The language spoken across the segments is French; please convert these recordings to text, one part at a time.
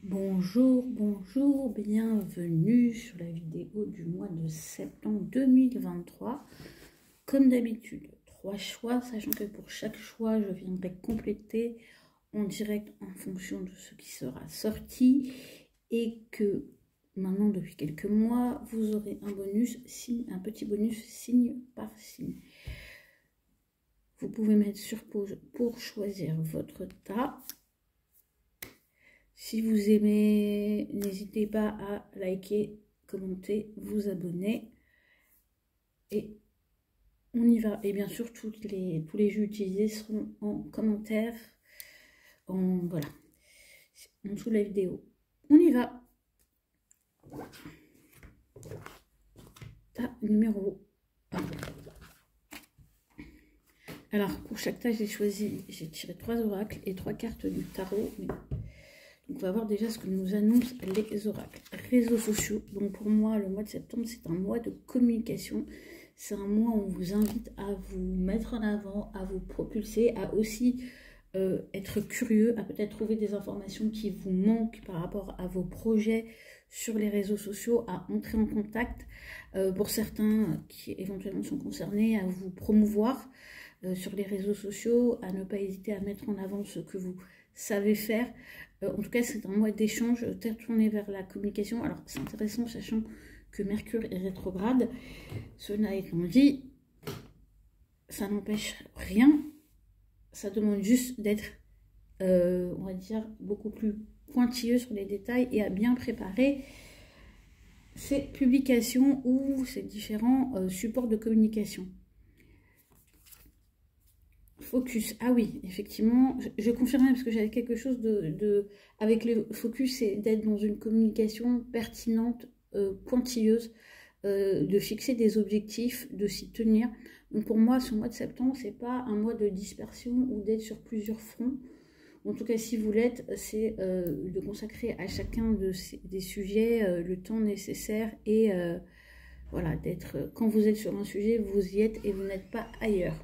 Bonjour, bonjour, bienvenue sur la vidéo du mois de septembre 2023. Comme d'habitude, 3 choix, sachant que pour chaque choix, je viendrai compléter en direct en fonction de ce qui sera sorti et que maintenant, depuis quelques mois, vous aurez un bonus, un petit bonus signe par signe. Vous pouvez mettre sur pause pour choisir votre tas. Si vous aimez, n'hésitez pas à liker, commenter, vous abonner. Et on y va. Et bien sûr, tous les jeux utilisés seront en commentaire, voilà, en dessous de la vidéo. On y va. Tas numéro 1. Alors, pour chaque tas, j'ai tiré 3 oracles et 3 cartes du tarot. Donc, on va voir déjà ce que nous annoncent les oracles. Réseaux sociaux. Donc, pour moi, le mois de septembre, c'est un mois de communication. C'est un mois où on vous invite à vous mettre en avant, à vous propulser, à aussi être curieux, à peut-être trouver des informations qui vous manquent par rapport à vos projets sur les réseaux sociaux, à entrer en contact. Pour certains qui éventuellement sont concernés, à vous promouvoir sur les réseaux sociaux, à ne pas hésiter à mettre en avant ce que vous savez faire. En tout cas, c'est un mois d'échange très tourné vers la communication. Alors, c'est intéressant, sachant que Mercure est rétrograde. Cela étant dit, ça n'empêche rien. Ça demande juste d'être, on va dire, beaucoup plus pointilleux sur les détails et à bien préparer ces publications ou ces différents supports de communication. Focus, ah oui, effectivement, je confirmais parce que j'avais quelque chose avec le focus, c'est d'être dans une communication pertinente, pointilleuse, de fixer des objectifs, de s'y tenir. Donc pour moi, ce mois de septembre, c'est pas un mois de dispersion ou d'être sur plusieurs fronts. En tout cas, si vous l'êtes, c'est de consacrer à chacun des sujets le temps nécessaire et voilà, d'être, quand vous êtes sur un sujet, vous y êtes et vous n'êtes pas ailleurs.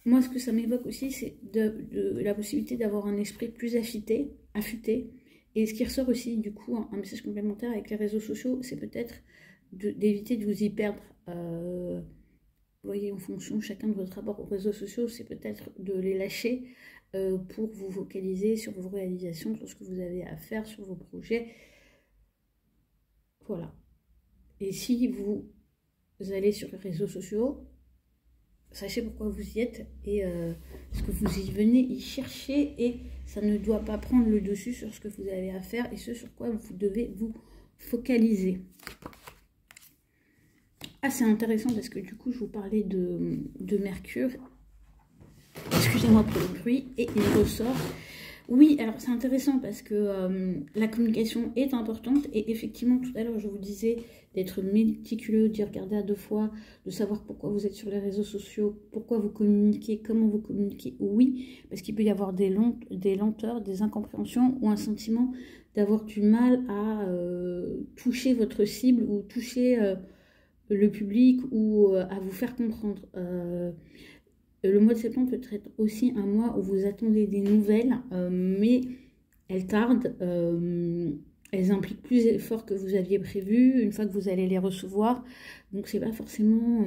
Moi, ce que ça m'évoque aussi, c'est de la possibilité d'avoir un esprit plus affûté. Et ce qui ressort aussi, du coup, un message complémentaire avec les réseaux sociaux, c'est peut-être d'éviter de vous y perdre. Vous voyez, en fonction chacun de votre rapport aux réseaux sociaux, c'est peut-être de les lâcher pour vous focaliser sur vos réalisations, sur ce que vous avez à faire, sur vos projets. Voilà. Et si vous allez sur les réseaux sociaux, sachez pourquoi vous y êtes et ce que vous y venez y chercher, et ça ne doit pas prendre le dessus sur ce que vous avez à faire et ce sur quoi vous devez vous focaliser. Ah, c'est intéressant parce que du coup, je vous parlais de Mercure. Excusez-moi pour le bruit. Et il ressort. Oui, alors c'est intéressant parce que la communication est importante. Et effectivement, tout à l'heure, je vous disais d'être méticuleux, d'y regarder à 2 fois, de savoir pourquoi vous êtes sur les réseaux sociaux, pourquoi vous communiquez, comment vous communiquez. Oui, parce qu'il peut y avoir des lenteurs, des incompréhensions ou un sentiment d'avoir du mal à toucher votre cible ou toucher le public ou à vous faire comprendre. Le mois de septembre peut être aussi un mois où vous attendez des nouvelles, mais elles tardent, elles impliquent plus d'efforts que vous aviez prévu une fois que vous allez les recevoir. Donc c'est pas forcément...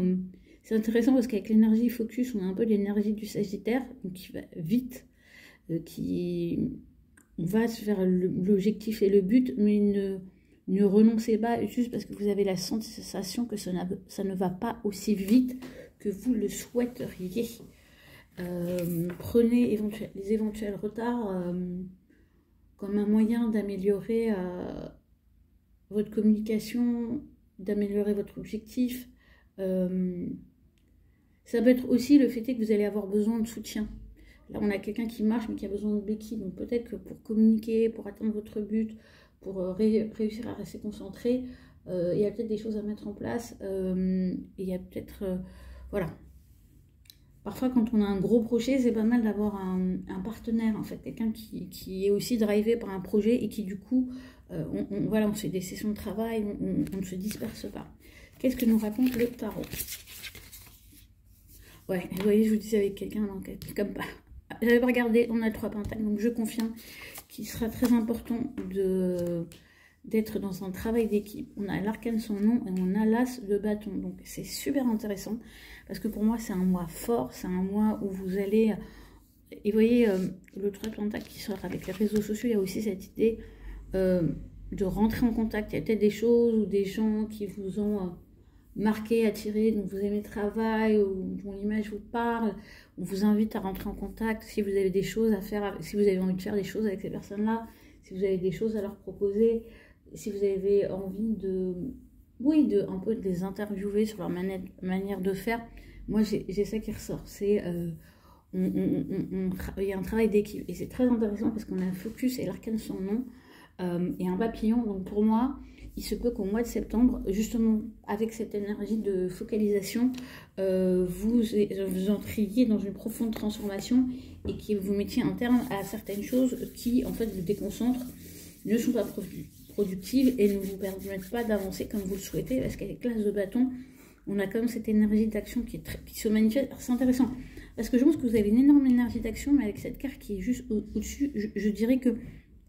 c'est intéressant parce qu'avec l'énergie focus, on a un peu l'énergie du Sagittaire, donc qui va vite, qui va vers l'objectif et le but, mais ne renoncez pas juste parce que vous avez la sensation que ça ne va pas aussi vite que vous le souhaiteriez. Prenez les éventuels retards comme un moyen d'améliorer votre communication, d'améliorer votre objectif. Ça peut être aussi le fait que vous allez avoir besoin de soutien. Là, on a quelqu'un qui marche mais qui a besoin de béquilles. Donc peut-être que pour communiquer, pour atteindre votre but, pour réussir à rester concentré, il y a peut-être des choses à mettre en place. Il y a peut-être... voilà. Parfois, quand on a un gros projet, c'est pas mal d'avoir un partenaire, en fait. Quelqu'un qui est aussi drivé par un projet et qui, du coup, voilà, on fait des sessions de travail, on ne se disperse pas. Qu'est-ce que nous raconte le tarot? Ouais, vous voyez, je vous disais avec quelqu'un comme J'avais pas regardé, on a le 3 pentacles, donc je confirme qu'il sera très important d'être dans un travail d'équipe. On a l'arcane sans nom et on a l'as de bâton. Donc c'est super intéressant parce que pour moi c'est un mois fort, c'est un mois où vous allez... Et vous voyez, le 3 pentacles qui sort avec les réseaux sociaux, il y a aussi cette idée de rentrer en contact. Il y a peut-être des choses ou des gens qui vous ont marqué, attiré, dont vous aimez le travail, ou dont l'image vous parle, on vous invite à rentrer en contact si vous avez des choses à faire, si vous avez envie de faire des choses avec ces personnes-là, si vous avez des choses à leur proposer, si vous avez envie de, oui, un peu de les interviewer sur leur manière de faire. Moi, j'ai ça qui ressort. C'est, il y a un travail d'équipe. Et c'est très intéressant parce qu'on a un focus et l'arcane sans nom et un papillon. Donc pour moi, il se peut qu'au mois de septembre, justement, avec cette énergie de focalisation, vous entriez dans une profonde transformation et que vous mettiez un terme à certaines choses qui, en fait, vous déconcentrent, ne sont pas productives et ne vous permettent pas d'avancer comme vous le souhaitez, parce qu'avec l'as de bâton, on a quand même cette énergie d'action qui se manifeste. C'est intéressant, parce que je pense que vous avez une énorme énergie d'action, mais avec cette carte qui est juste au-dessus, je dirais que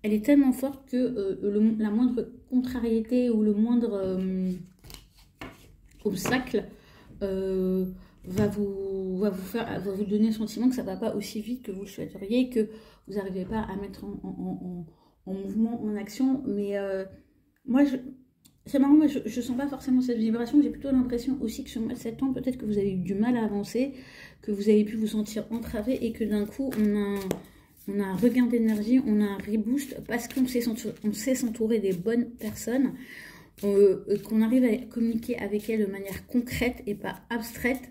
elle est tellement forte que la moindre contrariété ou le moindre obstacle va vous donner le sentiment que ça ne va pas aussi vite que vous le souhaiteriez, que vous n'arrivez pas à mettre en mouvement, en action. Mais moi, c'est marrant, moi je ne sens pas forcément cette vibration. J'ai plutôt l'impression aussi que sur le mois de septembre, peut-être que vous avez eu du mal à avancer, que vous avez pu vous sentir entravé et que d'un coup, on a un regain d'énergie, on a un reboost parce qu'on sait s'entourer des bonnes personnes, qu'on arrive à communiquer avec elles de manière concrète et pas abstraite,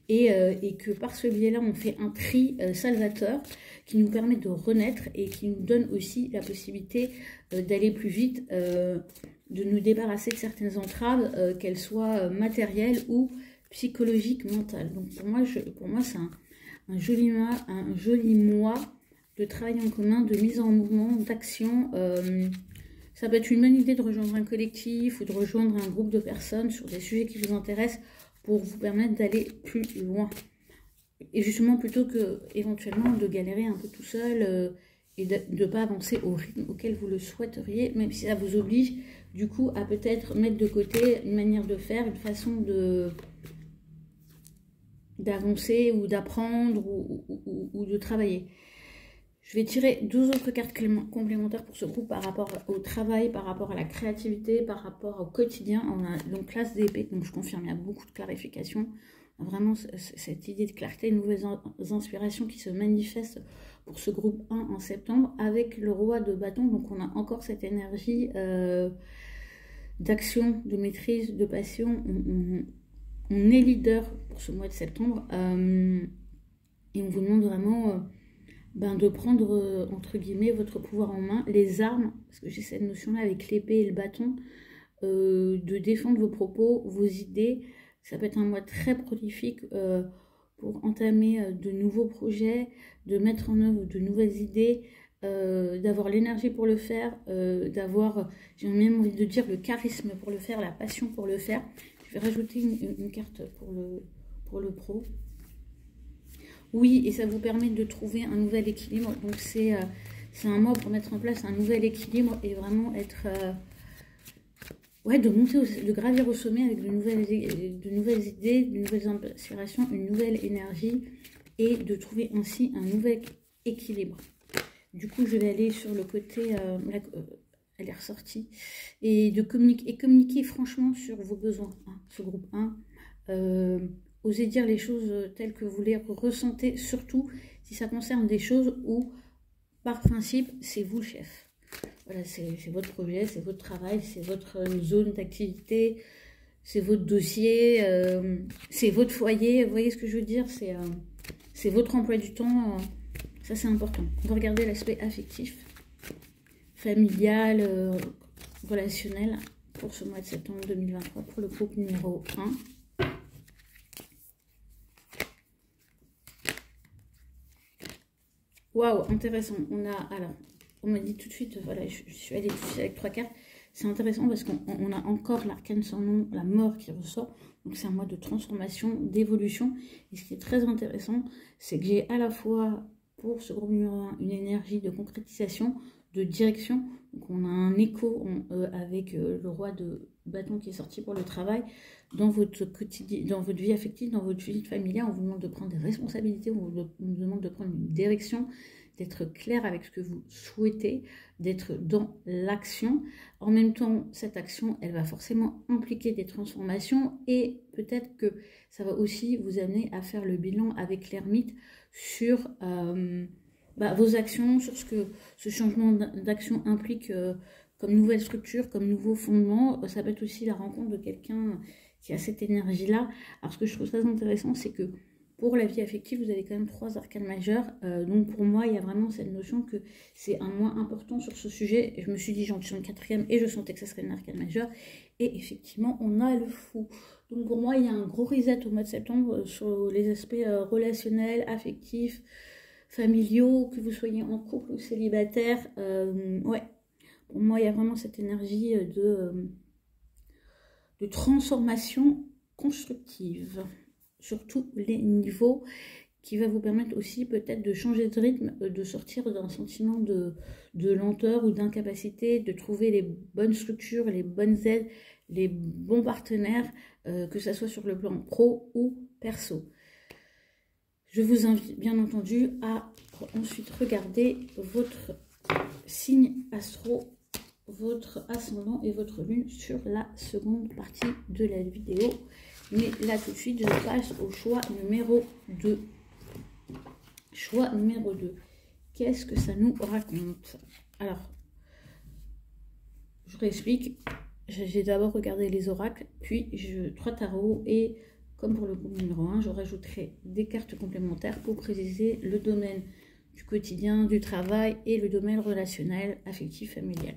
et que par ce biais-là, on fait un tri salvateur qui nous permet de renaître et qui nous donne aussi la possibilité d'aller plus vite, de nous débarrasser de certaines entraves, qu'elles soient matérielles ou psychologiques, mentales. Donc pour moi c'est un joli mois de travail en commun, de mise en mouvement, d'action. Ça peut être une bonne idée de rejoindre un collectif ou de rejoindre un groupe de personnes sur des sujets qui vous intéressent pour vous permettre d'aller plus loin. Et justement, plutôt que éventuellement de galérer un peu tout seul et de ne pas avancer au rythme auquel vous le souhaiteriez, même si ça vous oblige du coup à peut-être mettre de côté une manière de faire, une façon d'avancer ou d'apprendre ou de travailler. Je vais tirer 12 autres cartes complémentaires pour ce groupe par rapport au travail, par rapport à la créativité, par rapport au quotidien. On a donc l'as d'épée, donc je confirme, il y a beaucoup de clarification. On a vraiment cette idée de clarté, de nouvelles inspirations qui se manifestent pour ce groupe 1 en septembre avec le roi de bâton. Donc on a encore cette énergie d'action, de maîtrise, de passion. On est leader pour ce mois de septembre et on vous demande vraiment... de prendre, entre guillemets, votre pouvoir en main, les armes, parce que j'ai cette notion-là avec l'épée et le bâton, de défendre vos propos, vos idées. Ça peut être un mois très prolifique pour entamer de nouveaux projets, de mettre en œuvre de nouvelles idées, d'avoir l'énergie pour le faire, d'avoir, j'ai même envie de dire, le charisme pour le faire, la passion pour le faire. Je vais rajouter une carte pour le pro. Oui, et ça vous permet de trouver un nouvel équilibre. Donc c'est un mois pour mettre en place un nouvel équilibre et vraiment être... ouais, de monter, de gravir au sommet avec de nouvelles idées, de nouvelles inspirations, une nouvelle énergie et de trouver ainsi un nouvel équilibre. Du coup, je vais aller sur le côté... elle est ressortie. Et de communiquer franchement sur vos besoins. Hein, ce groupe 1. Osez dire les choses telles que vous les ressentez, surtout si ça concerne des choses où, par principe, c'est vous le chef. Voilà, c'est votre projet, c'est votre travail, c'est votre zone d'activité, c'est votre dossier, c'est votre foyer. Vous voyez ce que je veux dire? C'est votre emploi du temps. Ça, c'est important. On va regarder l'aspect affectif, familial, relationnel pour ce mois de septembre 2023 pour le groupe numéro 1. Waouh, intéressant. On m'a dit tout de suite, voilà, je suis allée tout de suite avec 3 cartes. C'est intéressant parce qu'on a encore l'arcane sans nom, la mort qui ressort. Donc c'est un mois de transformation, d'évolution. Et ce qui est très intéressant, c'est que j'ai à la fois pour ce groupe numéro 1 une énergie de concrétisation, de direction. Donc on a un écho avec le roi de bâton qui est sorti pour le travail. Dans votre quotidien, dans votre vie affective, dans votre vie familiale, on vous demande de prendre des responsabilités, on vous demande de prendre une direction, d'être clair avec ce que vous souhaitez, d'être dans l'action. En même temps, cette action, elle va forcément impliquer des transformations et peut-être que ça va aussi vous amener à faire le bilan avec l'ermite sur vos actions, sur ce que ce changement d'action implique comme nouvelle structure, comme nouveau fondement. Ça peut être aussi la rencontre de quelqu'un qui a cette énergie-là. Alors ce que je trouve très intéressant, c'est que pour la vie affective, vous avez quand même 3 arcanes majeurs. Donc pour moi, il y a vraiment cette notion que c'est un mois important sur ce sujet. Je me suis dit, j'en suis le 4e et je sentais que ça serait une arcane majeure. Et effectivement, on a le fou. Donc pour moi, il y a un gros reset au mois de septembre sur les aspects relationnels, affectifs, familiaux, que vous soyez en couple ou célibataire. Ouais, pour moi, il y a vraiment cette énergie de transformation constructive sur tous les niveaux, qui va vous permettre aussi peut-être de changer de rythme, de sortir d'un sentiment de lenteur ou d'incapacité, de trouver les bonnes structures, les bonnes aides, les bons partenaires, que ce soit sur le plan pro ou perso. Je vous invite bien entendu à ensuite regarder votre signe astro, votre ascendant et votre lune sur la seconde partie de la vidéo. Mais là tout de suite, je passe au choix numéro 2. Choix numéro 2. Qu'est-ce que ça nous raconte? Alors, je réexplique. J'ai d'abord regardé les oracles, puis 3 tarots et comme pour le groupe numéro 1, je rajouterai des cartes complémentaires pour préciser le domaine du quotidien, du travail et le domaine relationnel, affectif, familial.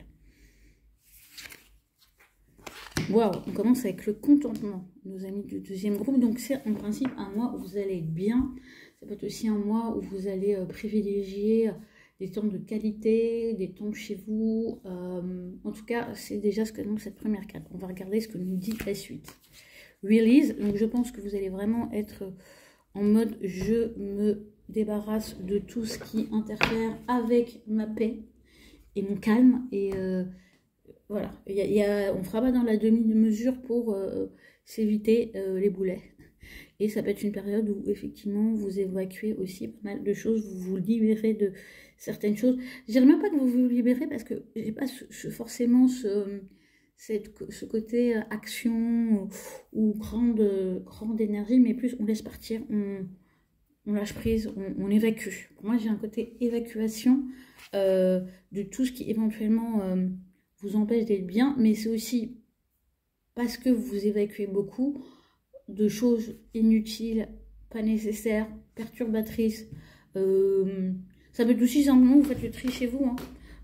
Waouh, on commence avec le contentement, nos amis du deuxième groupe. Donc c'est en principe un mois où vous allez être bien. Ça peut être aussi un mois où vous allez privilégier des temps de qualité, des temps chez vous. En tout cas, c'est déjà ce que nous cette première carte. On va regarder ce que nous dit la suite. Release, donc je pense que vous allez vraiment être en mode je me débarrasse de tout ce qui interfère avec ma paix et mon calme. Et voilà, on ne fera pas dans la demi-mesure pour s'éviter les boulets. Et ça peut être une période où effectivement vous évacuez aussi pas mal de choses, vous vous libérez de certaines choses. Je dirais même pas que vous vous libérez parce que j'ai pas forcément ce côté action ou grande énergie, mais plus on laisse partir, on lâche prise, on évacue. Pour moi j'ai un côté évacuation de tout ce qui éventuellement vous empêche d'être bien, mais c'est aussi parce que vous évacuez beaucoup de choses inutiles, pas nécessaires, perturbatrices. Ça peut être aussi simplement vous faites le tri chez vous, hein.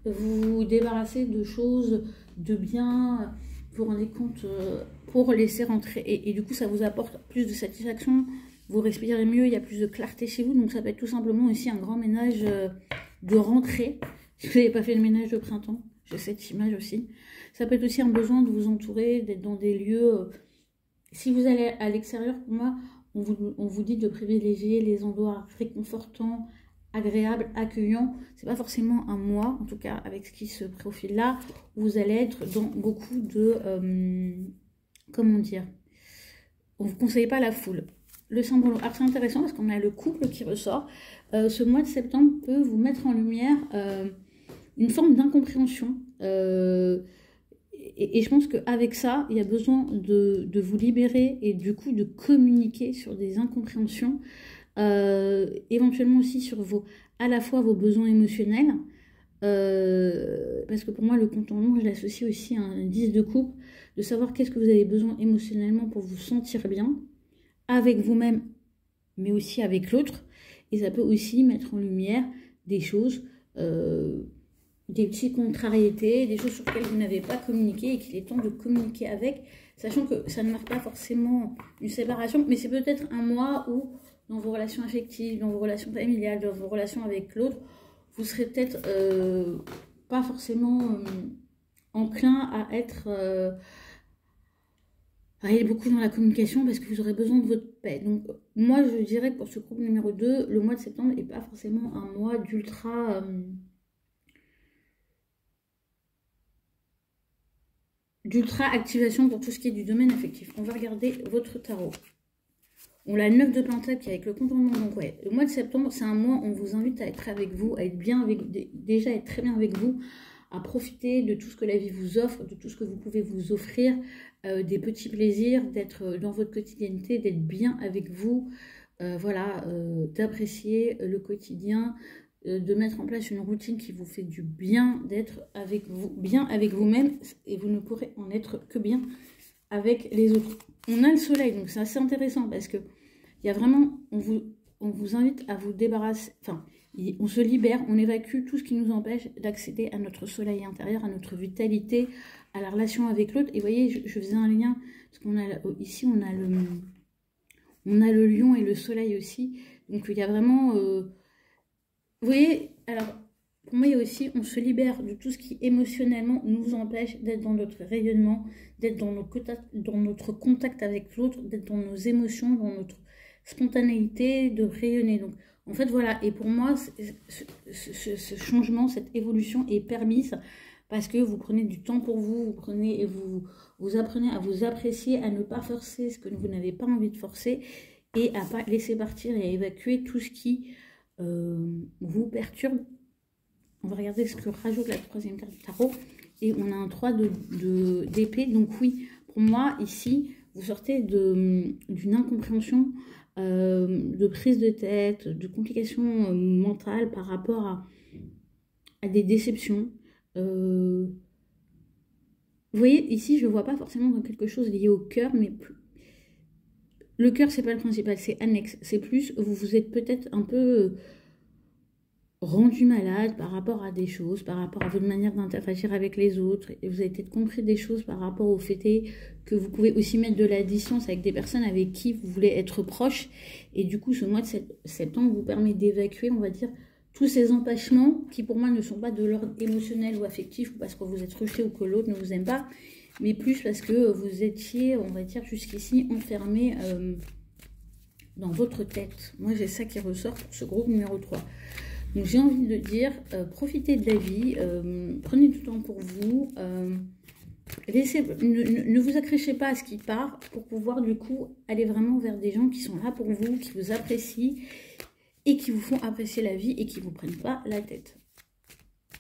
Vous vous débarrassez de choses, de biens, vous vous rendez compte pour laisser rentrer. Et du coup, ça vous apporte plus de satisfaction, vous respirez mieux, il y a plus de clarté chez vous. Donc ça peut être tout simplement aussi un grand ménage de rentrée. Si vous n'avez pas fait le ménage de printemps, j'ai cette image aussi. Ça peut être aussi un besoin de vous entourer, d'être dans des lieux... Si vous allez à l'extérieur, pour moi, on vous dit de privilégier les endroits réconfortants, agréables, accueillants. C'est pas forcément un mois, en tout cas avec ce qui se profile là, où vous allez être dans beaucoup de... comment dire? On ne vous conseille pas la foule. Le symbole, alors c'est intéressant parce qu'on a le couple qui ressort. Ce mois de septembre peut vous mettre en lumière une forme d'incompréhension. Et je pense qu'avec ça, il y a besoin de vous libérer et du coup de communiquer sur des incompréhensions, éventuellement aussi sur à la fois vos besoins émotionnels, parce que pour moi le contentement, je l'associe aussi à un indice de couple, de savoir qu'est-ce que vous avez besoin émotionnellement pour vous sentir bien, avec vous-même, mais aussi avec l'autre, et ça peut aussi mettre en lumière des choses... des petites contrariétés, des choses sur lesquelles vous n'avez pas communiqué et qu'il est temps de communiquer avec, sachant que ça ne marque pas forcément une séparation, mais c'est peut-être un mois où, dans vos relations affectives, dans vos relations familiales, dans vos relations avec l'autre, vous serez peut-être pas forcément enclin à être Allez beaucoup dans la communication parce que vous aurez besoin de votre paix. Donc moi je dirais que pour ce groupe numéro 2, le mois de septembre n'est pas forcément un mois d'ultra activation pour tout ce qui est du domaine affectif. On va regarder votre tarot. On a le 9 de Pentacle qui est avec le contournement. Donc ouais, le mois de septembre, c'est un mois où on vous invite à être avec vous, à être bien avec, déjà être très bien avec vous, à profiter de tout ce que la vie vous offre, de tout ce que vous pouvez vous offrir, des petits plaisirs, d'être dans votre quotidienneté, d'être bien avec vous, voilà, d'apprécier le quotidien, de mettre en place une routine qui vous fait du bien, d'être avec vous, bien avec vous-même, et vous ne pourrez en être que bien avec les autres. On a le soleil, donc c'est assez intéressant parce que il y a vraiment, on vous invite à vous débarrasser, enfin, on se libère, on évacue tout ce qui nous empêche d'accéder à notre soleil intérieur, à notre vitalité, à la relation avec l'autre. Et vous voyez, je faisais un lien, parce qu'on a ici, on a le lion et le soleil aussi. Donc il y a vraiment, vous voyez, alors pour moi il y a aussi, on se libère de tout ce qui émotionnellement nous empêche d'être dans notre rayonnement, d'être dans notre contact avec l'autre, d'être dans nos émotions, dans notre spontanéité, de rayonner. Donc en fait voilà, et pour moi ce changement, cette évolution est permise parce que vous prenez du temps pour vous, vous prenez et vous apprenez à vous apprécier, à ne pas forcer ce que vous n'avez pas envie de forcer et à pas laisser partir et à évacuer tout ce qui vous perturbe. On va regarder ce que rajoute la troisième carte du tarot. Et on a un 3 d'épée. Donc oui, pour moi, ici, vous sortez d'une incompréhension, de prise de tête, de complications mentales par rapport à des déceptions. Vous voyez, ici, je ne vois pas forcément dans quelque chose lié au cœur, mais le cœur, c'est pas le principal, c'est annexe. C'est plus, vous vous êtes peut-être un peu rendu malade par rapport à des choses, par rapport à votre manière d'interagir avec les autres, et vous avez peut-être compris des choses par rapport au fait que vous pouvez aussi mettre de la distance avec des personnes avec qui vous voulez être proche, et du coup ce mois de septembre vous permet d'évacuer, on va dire, tous ces empêchements qui pour moi ne sont pas de l'ordre émotionnel ou affectif, ou parce que vous êtes rejeté ou que l'autre ne vous aime pas, mais plus parce que vous étiez, on va dire, jusqu'ici enfermé dans votre tête. Moi j'ai ça qui ressort pour ce groupe numéro 3. Donc j'ai envie de dire, profitez de la vie, prenez du temps pour vous, ne vous accrochez pas à ce qui part pour pouvoir du coup aller vraiment vers des gens qui sont là pour vous, qui vous apprécient et qui vous font apprécier la vie et qui ne vous prennent pas la tête.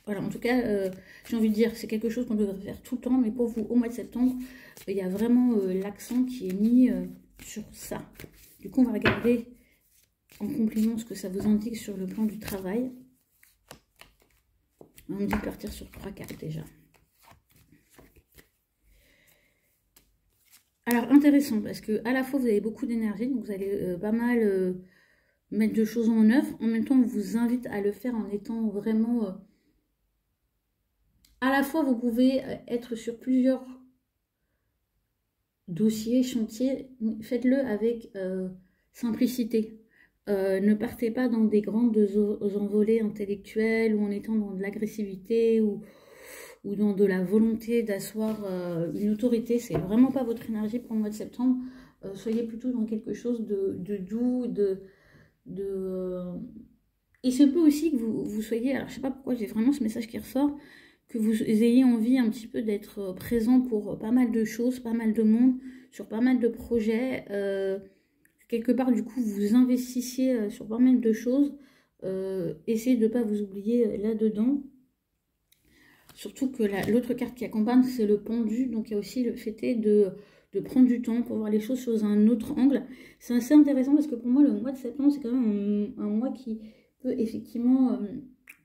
Voilà, en tout cas, j'ai envie de dire, c'est quelque chose qu'on devrait faire tout le temps, mais pour vous, au mois de septembre, il y a vraiment l'accent qui est mis sur ça. Du coup, on va regarder en complément ce que ça vous indique sur le plan du travail. On me dit de partir sur 3 cartes déjà. Alors intéressant parce que à la fois vous avez beaucoup d'énergie, donc vous allez pas mal mettre de choses en œuvre. En même temps, on vous invite à le faire en étant vraiment... à la fois vous pouvez être sur plusieurs dossiers, chantiers, faites-le avec simplicité. Ne partez pas dans des grandes envolées intellectuelles ou en étant dans de l'agressivité ou dans de la volonté d'asseoir une autorité. C'est vraiment pas votre énergie pour le mois de septembre. Soyez plutôt dans quelque chose de doux, il se peut aussi que vous soyez, alors je sais pas pourquoi j'ai vraiment ce message qui ressort, que vous ayez envie un petit peu d'être présent pour pas mal de choses, pas mal de monde, sur pas mal de projets, quelque part, du coup, vous investissiez sur pas mal de choses. Essayez de ne pas vous oublier là-dedans. Surtout que l'autre carte qui accompagne, c'est le pendu. Donc, il y a aussi le fait de prendre du temps pour voir les choses sous un autre angle. C'est assez intéressant parce que pour moi, le mois de septembre, c'est quand même un mois qui peut effectivement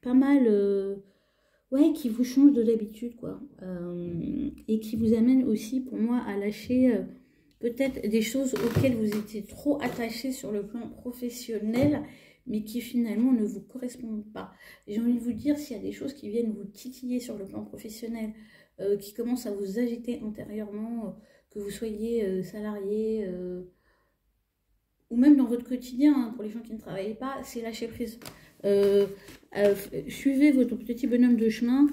pas mal... ouais, qui vous change de d'habitude, quoi. Et qui vous amène aussi, pour moi, à lâcher... peut-être des choses auxquelles vous étiez trop attaché sur le plan professionnel, mais qui finalement ne vous correspondent pas. J'ai envie de vous dire, s'il y a des choses qui viennent vous titiller sur le plan professionnel, qui commencent à vous agiter intérieurement, que vous soyez salarié, ou même dans votre quotidien, hein, pour les gens qui ne travaillent pas, c'est lâcher prise. Suivez votre petit bonhomme de chemin,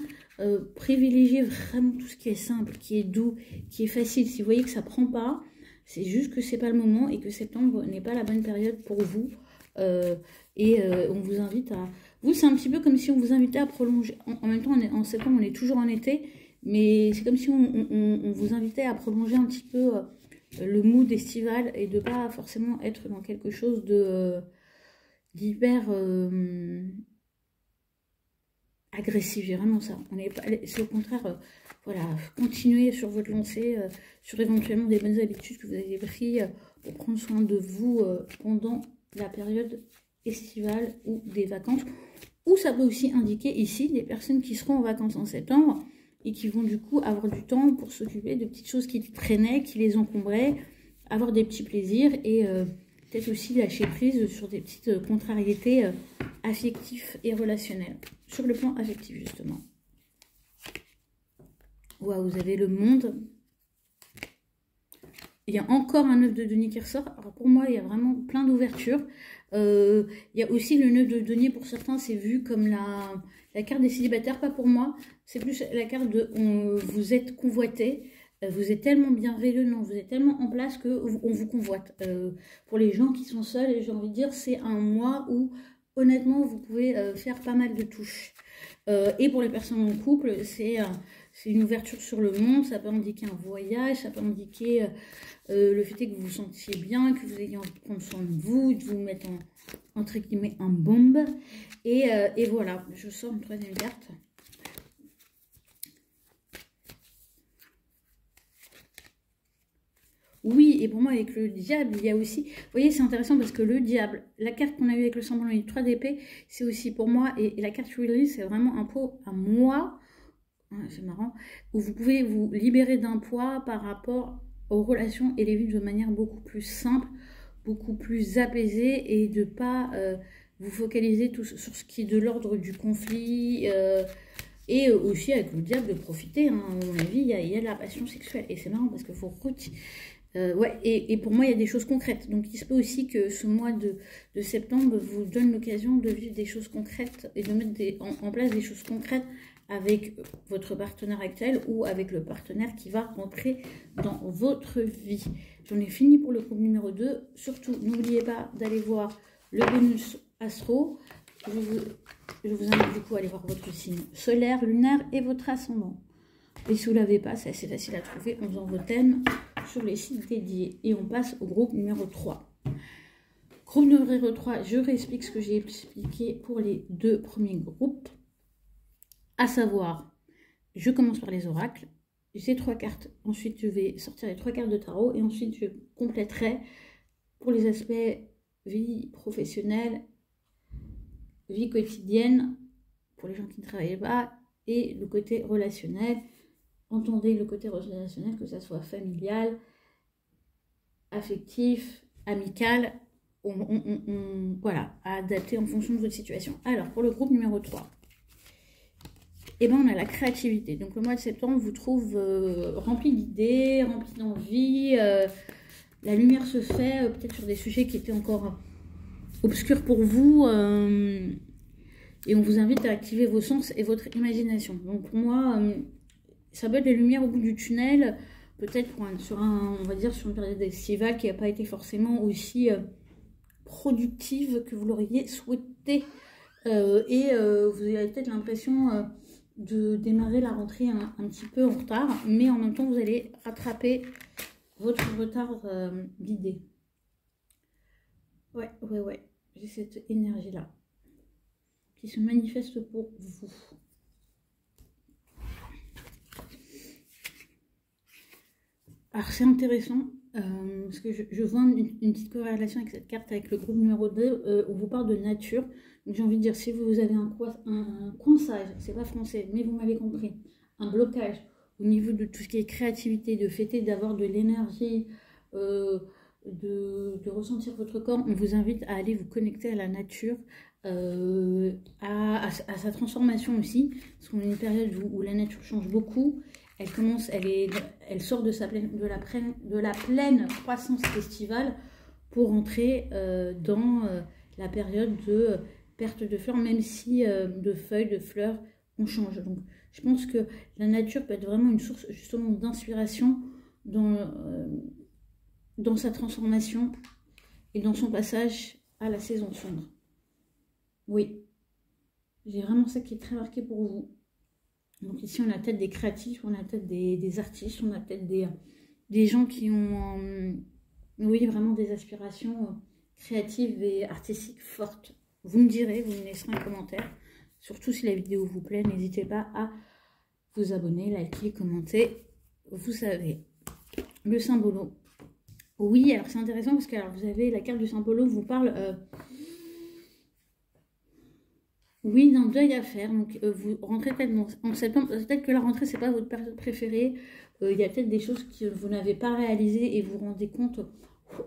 privilégiez vraiment tout ce qui est simple, qui est doux, qui est facile. Si vous voyez que ça ne prend pas, C'est juste que c'est pas le moment et que septembre n'est pas la bonne période pour vous. On vous invite à... Vous, c'est un petit peu comme si on vous invitait à prolonger. En même temps, en septembre, on est toujours en été, mais c'est comme si on vous invitait à prolonger un petit peu le mood estival et de pas forcément être dans quelque chose de d'hyper agressif. J'ai vraiment ça. C'est au contraire, voilà, continuez sur votre lancée, sur éventuellement des bonnes habitudes que vous avez prises pour prendre soin de vous pendant la période estivale ou des vacances. Ou ça peut aussi indiquer ici des personnes qui seront en vacances en septembre et qui vont du coup avoir du temps pour s'occuper de petites choses qui traînaient, qui les encombraient, avoir des petits plaisirs et peut-être aussi lâcher prise sur des petites contrariétés affectives et relationnelles. Sur le plan affectif justement. Waouh, vous avez le monde. Il y a encore un 9 de denier qui ressort. Alors pour moi, il y a vraiment plein d'ouvertures. Il y a aussi le 9 de denier, pour certains, c'est vu comme la carte des célibataires. Pas pour moi. C'est plus la carte de vous êtes convoité. Vous êtes tellement bienveillant, vous êtes tellement en place qu'on vous convoite. Pour les gens qui sont seuls, j'ai envie de dire, c'est un mois où, honnêtement, vous pouvez faire pas mal de touches. Et pour les personnes en couple, c'est une ouverture sur le monde. Ça peut indiquer un voyage, ça peut indiquer le fait que vous vous sentiez bien, que vous ayez envie de prendre soin de vous, de vous mettre entre guillemets en bombe. Et voilà, je sors une troisième carte. Oui, et pour moi, avec le diable, il y a aussi... Vous voyez, c'est intéressant parce que le diable, la carte qu'on a eue avec le semblant et 3 d'épée, c'est aussi pour moi, et la carte release, c'est vraiment un pot à moi, c'est marrant, où vous pouvez vous libérer d'un poids par rapport aux relations et les vivre de manière beaucoup plus simple, beaucoup plus apaisée, et de ne pas vous focaliser tout sur ce qui est de l'ordre du conflit, et aussi avec le diable de profiter, hein, à mon avis, il y a de la passion sexuelle, et c'est marrant parce qu'il faut... ouais, et pour moi, il y a des choses concrètes. Donc, il se peut aussi que ce mois de septembre vous donne l'occasion de vivre des choses concrètes et de mettre en place des choses concrètes avec votre partenaire actuel ou avec le partenaire qui va rentrer dans votre vie. J'en ai fini pour le groupe numéro 2. Surtout, n'oubliez pas d'aller voir le bonus astro. Je vous invite du coup à aller voir votre signe solaire, lunaire et votre ascendant. Et si vous ne l'avez pas, c'est assez facile à trouver en faisant vos thèmes sur les sites dédiés. Et on passe au groupe numéro 3. Groupe numéro 3, je réexplique ce que j'ai expliqué pour les 2 premiers groupes. À savoir, je commence par les oracles. J'ai 3 cartes. Ensuite, je vais sortir les 3 cartes de tarot. Et ensuite, je compléterai pour les aspects vie professionnelle, vie quotidienne, pour les gens qui ne travaillent pas, et le côté relationnel. Entendez le côté relationnel, que ça soit familial, affectif, amical, voilà, à adapter en fonction de votre situation. Alors, pour le groupe numéro 3, eh ben, on a la créativité. Donc, le mois de septembre vous trouve rempli d'idées, rempli d'envie. La lumière se fait peut-être sur des sujets qui étaient encore obscurs pour vous. Et on vous invite à activer vos sens et votre imagination. Donc, pour moi... ça peut être les lumières au bout du tunnel, peut-être on va dire sur une période estivale qui n'a pas été forcément aussi productive que vous l'auriez souhaité. Vous avez peut-être l'impression de démarrer la rentrée un petit peu en retard, mais en même temps vous allez rattraper votre retard d'idées. Ouais, j'ai cette énergie-là qui se manifeste pour vous. Alors c'est intéressant, parce que je vois une petite corrélation avec cette carte, avec le groupe numéro 2, où on vous parle de nature. Donc j'ai envie de dire, si vous avez un coinçage, c'est pas français, mais vous m'avez compris, un blocage au niveau de tout ce qui est créativité, de fêter, d'avoir de l'énergie, de ressentir votre corps, on vous invite à aller vous connecter à la nature, à sa transformation aussi, parce qu'on est une période où la nature change beaucoup. Elle sort de la pleine croissance estivale pour entrer dans la période de perte de fleurs, même si de feuilles, de fleurs, on change. Donc, je pense que la nature peut être vraiment une source justement d'inspiration dans dans sa transformation et dans son passage à la saison sombre. Oui, j'ai vraiment ça qui est très marqué pour vous. Donc ici, on a peut-être des créatifs, on a peut-être des artistes, on a peut-être des gens qui ont, oui, vraiment des aspirations créatives et artistiques fortes. Vous me direz, vous me laisserez un commentaire. Surtout si la vidéo vous plaît, n'hésitez pas à vous abonner, liker, commenter. Vous savez, le symbolo. Oui, alors c'est intéressant parce que alors, vous avez la carte du symbolo vous parle... oui, d'un deuil à faire. Donc, vous rentrez peut-être en septembre. Peut-être que la rentrée, c'est pas votre période préférée. Il y a peut-être des choses que vous n'avez pas réalisées et vous vous rendez compte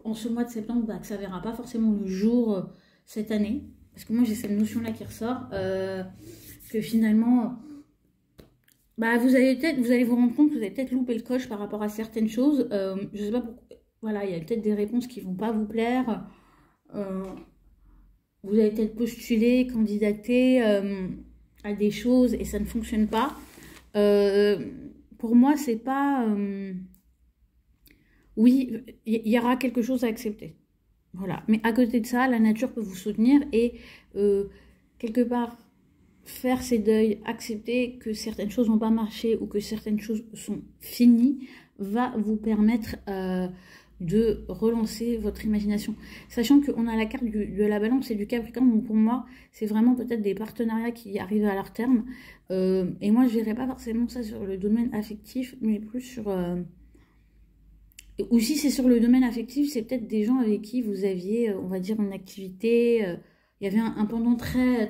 en ce mois de septembre que ça ne verra pas forcément le jour cette année. Parce que moi, j'ai cette notion-là qui ressort. Que finalement, vous allez vous rendre compte que vous avez peut-être loupé le coche par rapport à certaines choses. Je sais pas pourquoi. Voilà, il y a peut-être des réponses qui ne vont pas vous plaire. Vous avez peut-être postulé, candidaté à des choses et ça ne fonctionne pas. Pour moi, c'est pas... oui, il y aura quelque chose à accepter. Voilà. Mais à côté de ça, la nature peut vous soutenir et quelque part, faire ces deuils, accepter que certaines choses n'ont pas marché ou que certaines choses sont finies, va vous permettre... de relancer votre imagination. Sachant qu'on a la carte de la balance et du Capricorne, donc pour moi, c'est vraiment peut-être des partenariats qui arrivent à leur terme. Et moi, je ne verrais pas forcément ça sur le domaine affectif, mais plus sur... Ou si c'est sur le domaine affectif, c'est peut-être des gens avec qui vous aviez, on va dire, une activité... il y avait un pendant très...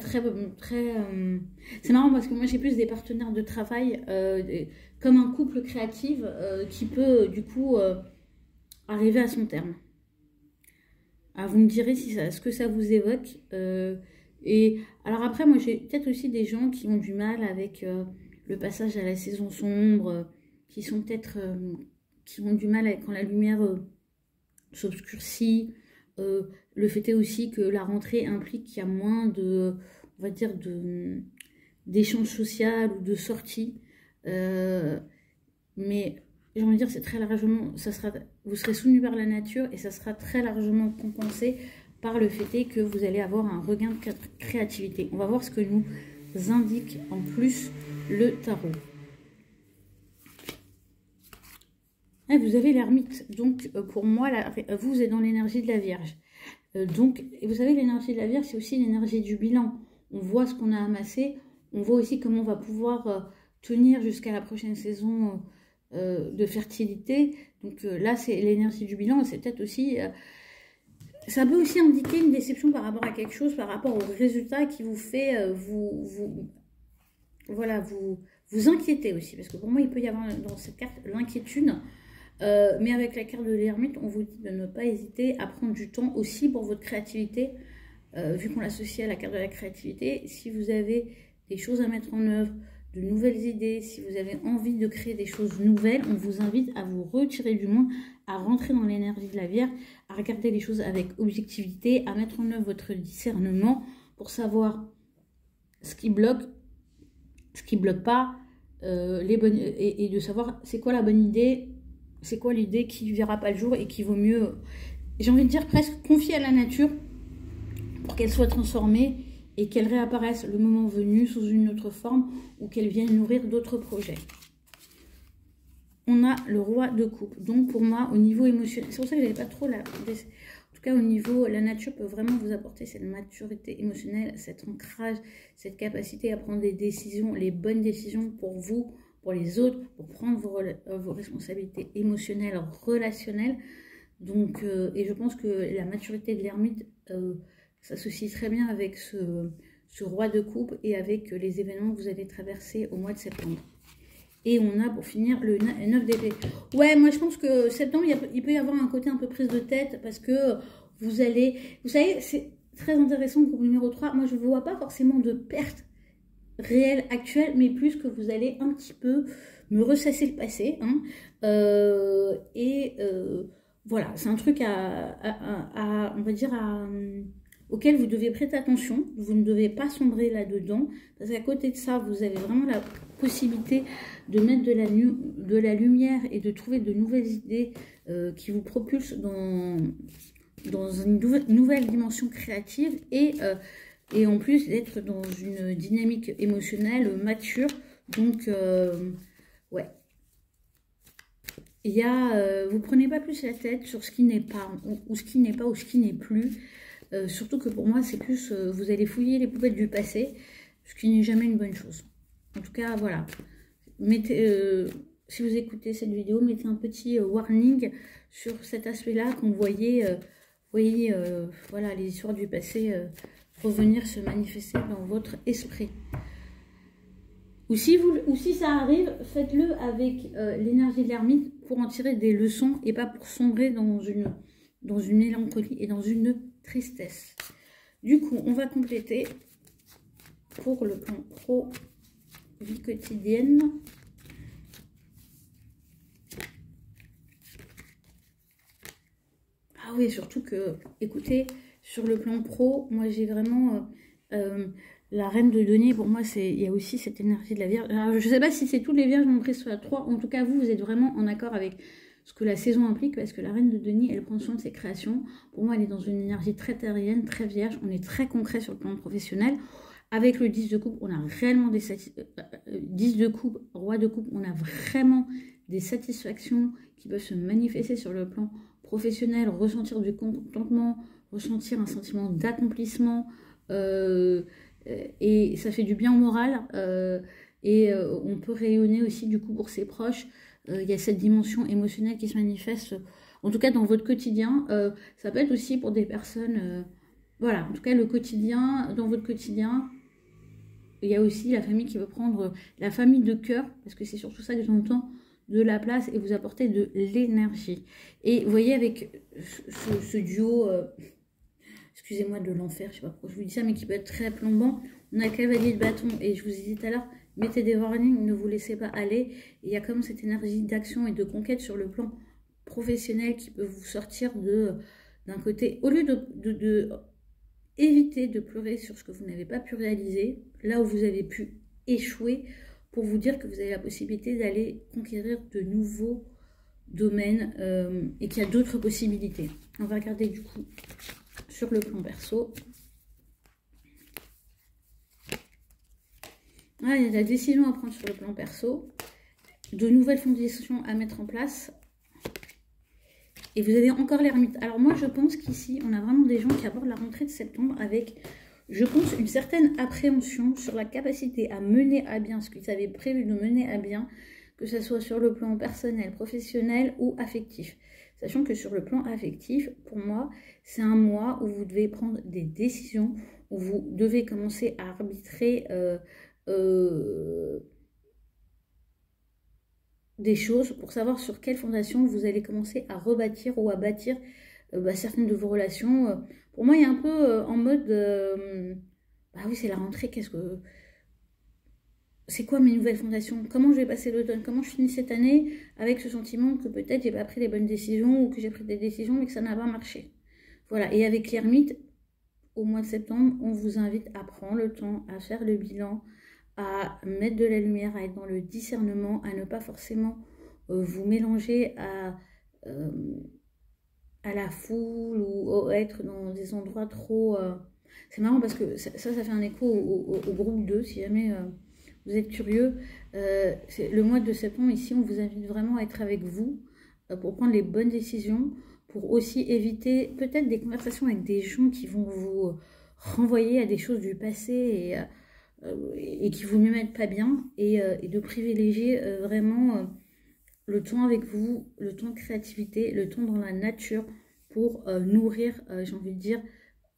C'est marrant parce que moi, j'ai plus des partenaires de travail, comme un couple créatif qui peut, du coup... arriver à son terme. Alors vous me direz si ce que ça vous évoque. Et alors après, moi j'ai peut-être aussi des gens qui ont du mal avec le passage à la saison sombre, qui sont peut-être qui ont du mal avec quand la lumière s'obscurcit. Le fait est aussi que la rentrée implique qu'il y a moins de, on va dire, d'échanges sociaux ou de sorties. Mais j'ai envie de dire, c'est très largement, vous serez soutenu par la nature et ça sera très largement compensé par le fait que vous allez avoir un regain de créativité. On va voir ce que nous indique en plus le tarot. Et vous avez l'ermite, donc pour moi, vous êtes dans l'énergie de la Vierge. Donc, et vous savez, l'énergie de la Vierge, c'est aussi l'énergie du bilan. On voit ce qu'on a amassé, on voit aussi comment on va pouvoir tenir jusqu'à la prochaine saison de fertilité. Donc là, c'est l'énergie du bilan. C'est peut-être aussi... ça peut aussi indiquer une déception par rapport à quelque chose, par rapport au résultat qui vous fait vous inquiéter aussi. Parce que pour moi, il peut y avoir dans cette carte l'inquiétude. Mais avec la carte de l'ermite, on vous dit de ne pas hésiter à prendre du temps aussi pour votre créativité. Vu qu'on l'associe à la carte de la créativité, si vous avez des choses à mettre en œuvre, de nouvelles idées, si vous avez envie de créer des choses nouvelles, on vous invite à vous retirer du monde, à rentrer dans l'énergie de la Vierge, à regarder les choses avec objectivité, à mettre en œuvre votre discernement pour savoir ce qui bloque pas, les bonnes, et de savoir c'est quoi la bonne idée, c'est quoi l'idée qui ne verra pas le jour et qui vaut mieux, j'ai envie de dire presque confier à la nature pour qu'elle soit transformée et qu'elle réapparaisse le moment venu sous une autre forme ou qu'elle vienne nourrir d'autres projets. On a le roi de coupe. Donc pour moi, au niveau émotionnel, c'est pour ça que je n'avais pas trop la... En tout cas, au niveau, la nature peut vraiment vous apporter cette maturité émotionnelle, cet ancrage, cette capacité à prendre des décisions, les bonnes décisions pour vous, pour les autres, pour prendre vos responsabilités émotionnelles, relationnelles. Donc, et je pense que la maturité de l'ermite s'associe très bien avec ce roi de coupe et avec les événements que vous allez traverser au mois de septembre. Et on a pour finir le 9 d'épée. Ouais, moi je pense que septembre, il peut y avoir un côté un peu prise de tête parce que vous allez... Vous savez, c'est très intéressant pour le numéro 3. Moi je ne vois pas forcément de perte réelle actuelle, mais plus que vous allez un petit peu me ressasser le passé. Hein, voilà, c'est un truc on va dire auxquelles vous devez prêter attention. Vous ne devez pas sombrer là-dedans. Parce qu'à côté de ça, vous avez vraiment la possibilité de mettre de la lumière et de trouver de nouvelles idées qui vous propulsent dans une nouvelle dimension créative et en plus d'être dans une dynamique émotionnelle mature. Donc, ouais. Il y a, vous prenez pas plus la tête sur ce qui n'est pas, ou ce qui n'est pas, ou ce qui n'est plus. Surtout que pour moi, c'est plus, vous allez fouiller les poubelles du passé, ce qui n'est jamais une bonne chose. En tout cas, voilà. Mettez, si vous écoutez cette vidéo, mettez un petit warning sur cet aspect-là quand vous voyez, voilà, les histoires du passé revenir se manifester dans votre esprit. Ou si ça arrive, faites-le avec l'énergie de l'ermite pour en tirer des leçons et pas pour sombrer dans une mélancolie et dans une tristesse. Du coup, on va compléter pour le plan pro vie quotidienne. Ah oui, surtout que, écoutez, sur le plan pro, moi j'ai vraiment... la reine de denier, pour moi, il y a aussi cette énergie de la Vierge. Alors, je ne sais pas si c'est toutes les Vierges montrées sur la 3. En tout cas, vous êtes vraiment en accord avec ce que la saison implique, parce que la reine de denier, elle prend soin de ses créations. Pour moi, elle est dans une énergie très terrienne, très vierge. On est très concret sur le plan professionnel. Avec le 10 de coupe, on a réellement des 10 de coupe, roi de coupe, on a vraiment des satisfactions qui peuvent se manifester sur le plan professionnel, ressentir du contentement, ressentir un sentiment d'accomplissement, et ça fait du bien au moral, on peut rayonner aussi du coup pour ses proches. Il y a cette dimension émotionnelle qui se manifeste, en tout cas dans votre quotidien. Ça peut être aussi pour des personnes, voilà, en tout cas le quotidien, dans votre quotidien, il y a aussi la famille qui veut prendre, la famille de cœur, parce que c'est surtout ça que j'entends, de la place et vous apporter de l'énergie. Et vous voyez avec ce duo... excusez-moi de l'enfer, je sais pas pourquoi je vous dis ça, mais qui peut être très plombant. On a cavalier de bâton, et je vous ai dit tout à l'heure, mettez des warnings, ne vous laissez pas aller. Il y a comme cette énergie d'action et de conquête sur le plan professionnel qui peut vous sortir d'un côté, au lieu de éviter de pleurer sur ce que vous n'avez pas pu réaliser, là où vous avez pu échouer, pour vous dire que vous avez la possibilité d'aller conquérir de nouveaux domaines et qu'il y a d'autres possibilités. On va regarder du coup sur le plan perso. Ah, il y a de la décision à prendre sur le plan perso, de nouvelles fondations à mettre en place. Et vous avez encore l'ermite. Alors moi, je pense qu'ici, on a vraiment des gens qui abordent la rentrée de septembre avec, je pense, une certaine appréhension sur la capacité à mener à bien ce qu'ils avaient prévu de mener à bien, que ce soit sur le plan personnel, professionnel ou affectif. Sachant que sur le plan affectif, pour moi, c'est un mois où vous devez prendre des décisions, où vous devez commencer à arbitrer des choses pour savoir sur quelle fondation vous allez commencer à rebâtir ou à bâtir certaines de vos relations. Pour moi, il y a un peu en mode, bah oui, c'est la rentrée, c'est quoi mes nouvelles fondations? Comment je vais passer l'automne? Comment je finis cette année avec ce sentiment que peut-être j'ai pas pris les bonnes décisions ou que j'ai pris des décisions mais que ça n'a pas marché? Voilà, et avec l'ermite, au mois de septembre, on vous invite à prendre le temps, à faire le bilan, à mettre de la lumière, à être dans le discernement, à ne pas forcément vous mélanger à la foule ou être dans des endroits trop... C'est marrant parce que ça fait un écho au groupe 2, si jamais... vous êtes curieux, le mois de septembre, ici, on vous invite vraiment à être avec vous pour prendre les bonnes décisions, pour aussi éviter peut-être des conversations avec des gens qui vont vous renvoyer à des choses du passé et qui vous ne mettent pas bien, et de privilégier vraiment le temps avec vous, le temps de créativité, le temps dans la nature pour nourrir, j'ai envie de dire,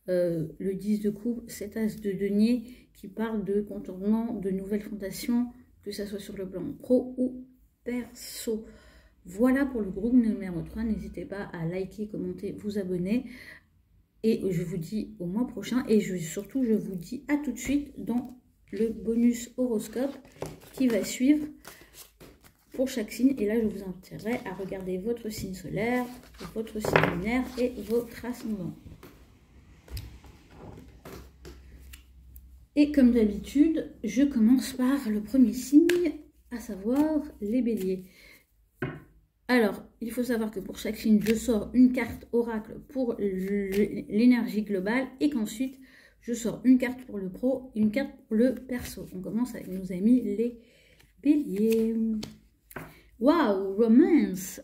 le 10 de coupe, cet as de denier qui parle de contournement, de nouvelles fondations, que ce soit sur le plan pro ou perso. Voilà pour le groupe numéro 3. N'hésitez pas à liker, commenter, vous abonner. Et je vous dis au mois prochain. Et surtout, je vous dis à tout de suite dans le bonus horoscope qui va suivre pour chaque signe. Et là, je vous inviterai à regarder votre signe solaire, votre signe lunaire et votre ascendant. Et comme d'habitude, je commence par le premier signe, à savoir les béliers. Alors, il faut savoir que pour chaque signe, je sors une carte oracle pour l'énergie globale et qu'ensuite, je sors une carte pour le pro et une carte pour le perso. On commence avec nos amis les béliers. Waouh, romance.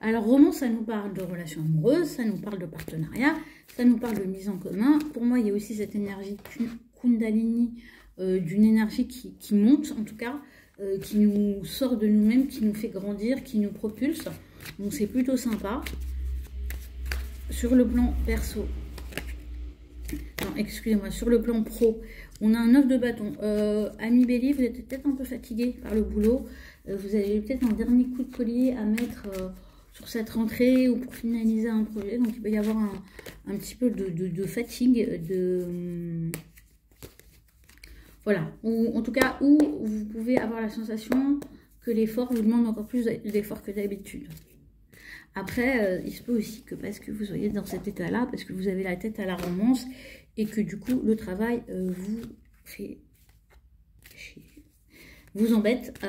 Alors, romance, ça nous parle de relations amoureuses, ça nous parle de partenariat, ça nous parle de mise en commun. Pour moi, il y a aussi cette énergie Kundalini, d'une énergie qui monte, en tout cas, qui nous sort de nous-mêmes, qui nous fait grandir, qui nous propulse. Donc, c'est plutôt sympa. Sur le plan perso, non, excusez-moi, sur le plan pro, on a un 9 de bâton. Ami Bélier, vous êtes peut-être un peu fatigué par le boulot. Vous avez peut-être un dernier coup de collier à mettre sur cette rentrée ou pour finaliser un projet. Donc, il peut y avoir un petit peu de fatigue, voilà. Ou en tout cas, où vous pouvez avoir la sensation que l'effort vous demande encore plus d'efforts que d'habitude. Après, il se peut aussi que parce que vous soyez dans cet état-là, parce que vous avez la tête à la romance et que du coup, le travail vous embête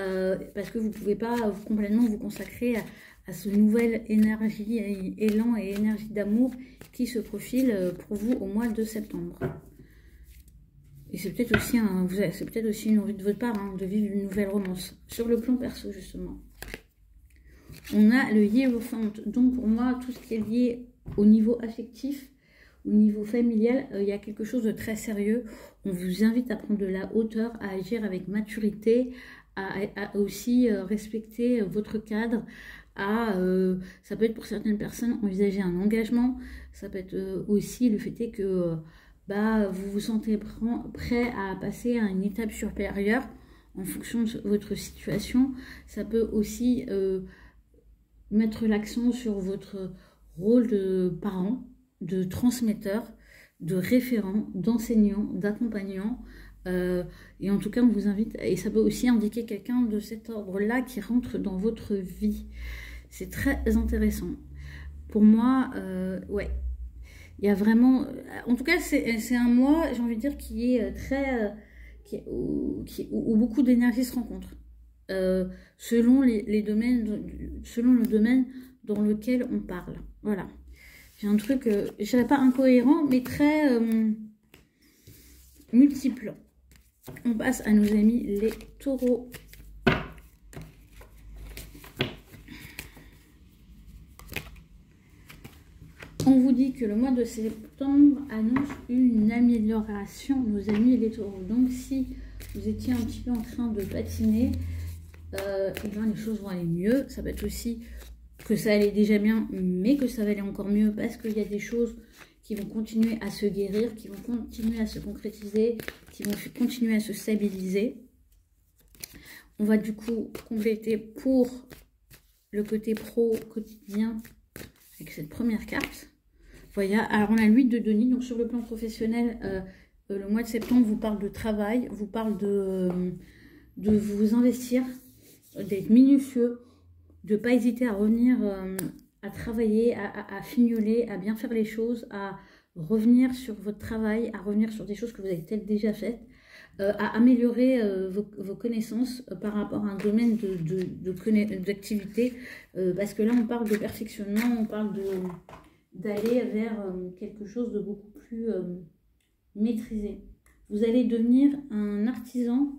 parce que vous ne pouvez pas complètement vous consacrer à ce nouvel énergie, élan et énergie d'amour qui se profile pour vous au mois de septembre. Et c'est peut-être aussi, une envie de votre part de vivre une nouvelle romance. Sur le plan perso, justement. On a le Hiérophante. Donc, pour moi, tout ce qui est lié au niveau affectif, au niveau familial, il y a quelque chose de très sérieux. On vous invite à prendre de la hauteur, à agir avec maturité, à aussi respecter votre cadre. Ça peut être pour certaines personnes envisager un engagement. Ça peut être aussi le fait que vous vous sentez prêt à passer à une étape supérieure en fonction de votre situation. Ça peut aussi mettre l'accent sur votre rôle de parent, de transmetteur, de référent, d'enseignant, d'accompagnant. Et en tout cas, on vous invite, et ça peut aussi indiquer quelqu'un de cet ordre-là qui rentre dans votre vie. C'est très intéressant. Pour moi, ouais. Il y a vraiment... En tout cas, c'est un mois, j'ai envie de dire, qui est très... où beaucoup d'énergie se rencontre. Selon les domaines, selon le domaine dans lequel on parle. Voilà. J'ai un truc, je dirais pas incohérent, mais très multiple. On passe à nos amis les taureaux. On vous dit que le mois de septembre annonce une amélioration, nos amis les taureaux. Donc, si vous étiez un petit peu en train de patiner, et bien les choses vont aller mieux. Ça peut être aussi que ça allait déjà bien, mais que ça va aller encore mieux parce qu'il y a des choses qui vont continuer à se guérir, qui vont continuer à se concrétiser, qui vont continuer à se stabiliser. On va du coup compléter pour le côté pro quotidien avec cette première carte. Voilà, alors on a l'huile de Denis, donc sur le plan professionnel, le mois de septembre vous parle de travail, vous parle de vous investir, d'être minutieux, de ne pas hésiter à revenir à travailler, à fignoler, à bien faire les choses, à revenir sur votre travail, à revenir sur des choses que vous avez peut-être déjà faites, à améliorer vos connaissances par rapport à un domaine d'activité, parce que là on parle de perfectionnement, on parle d'aller vers quelque chose de beaucoup plus maîtrisé. Vous allez devenir un artisan,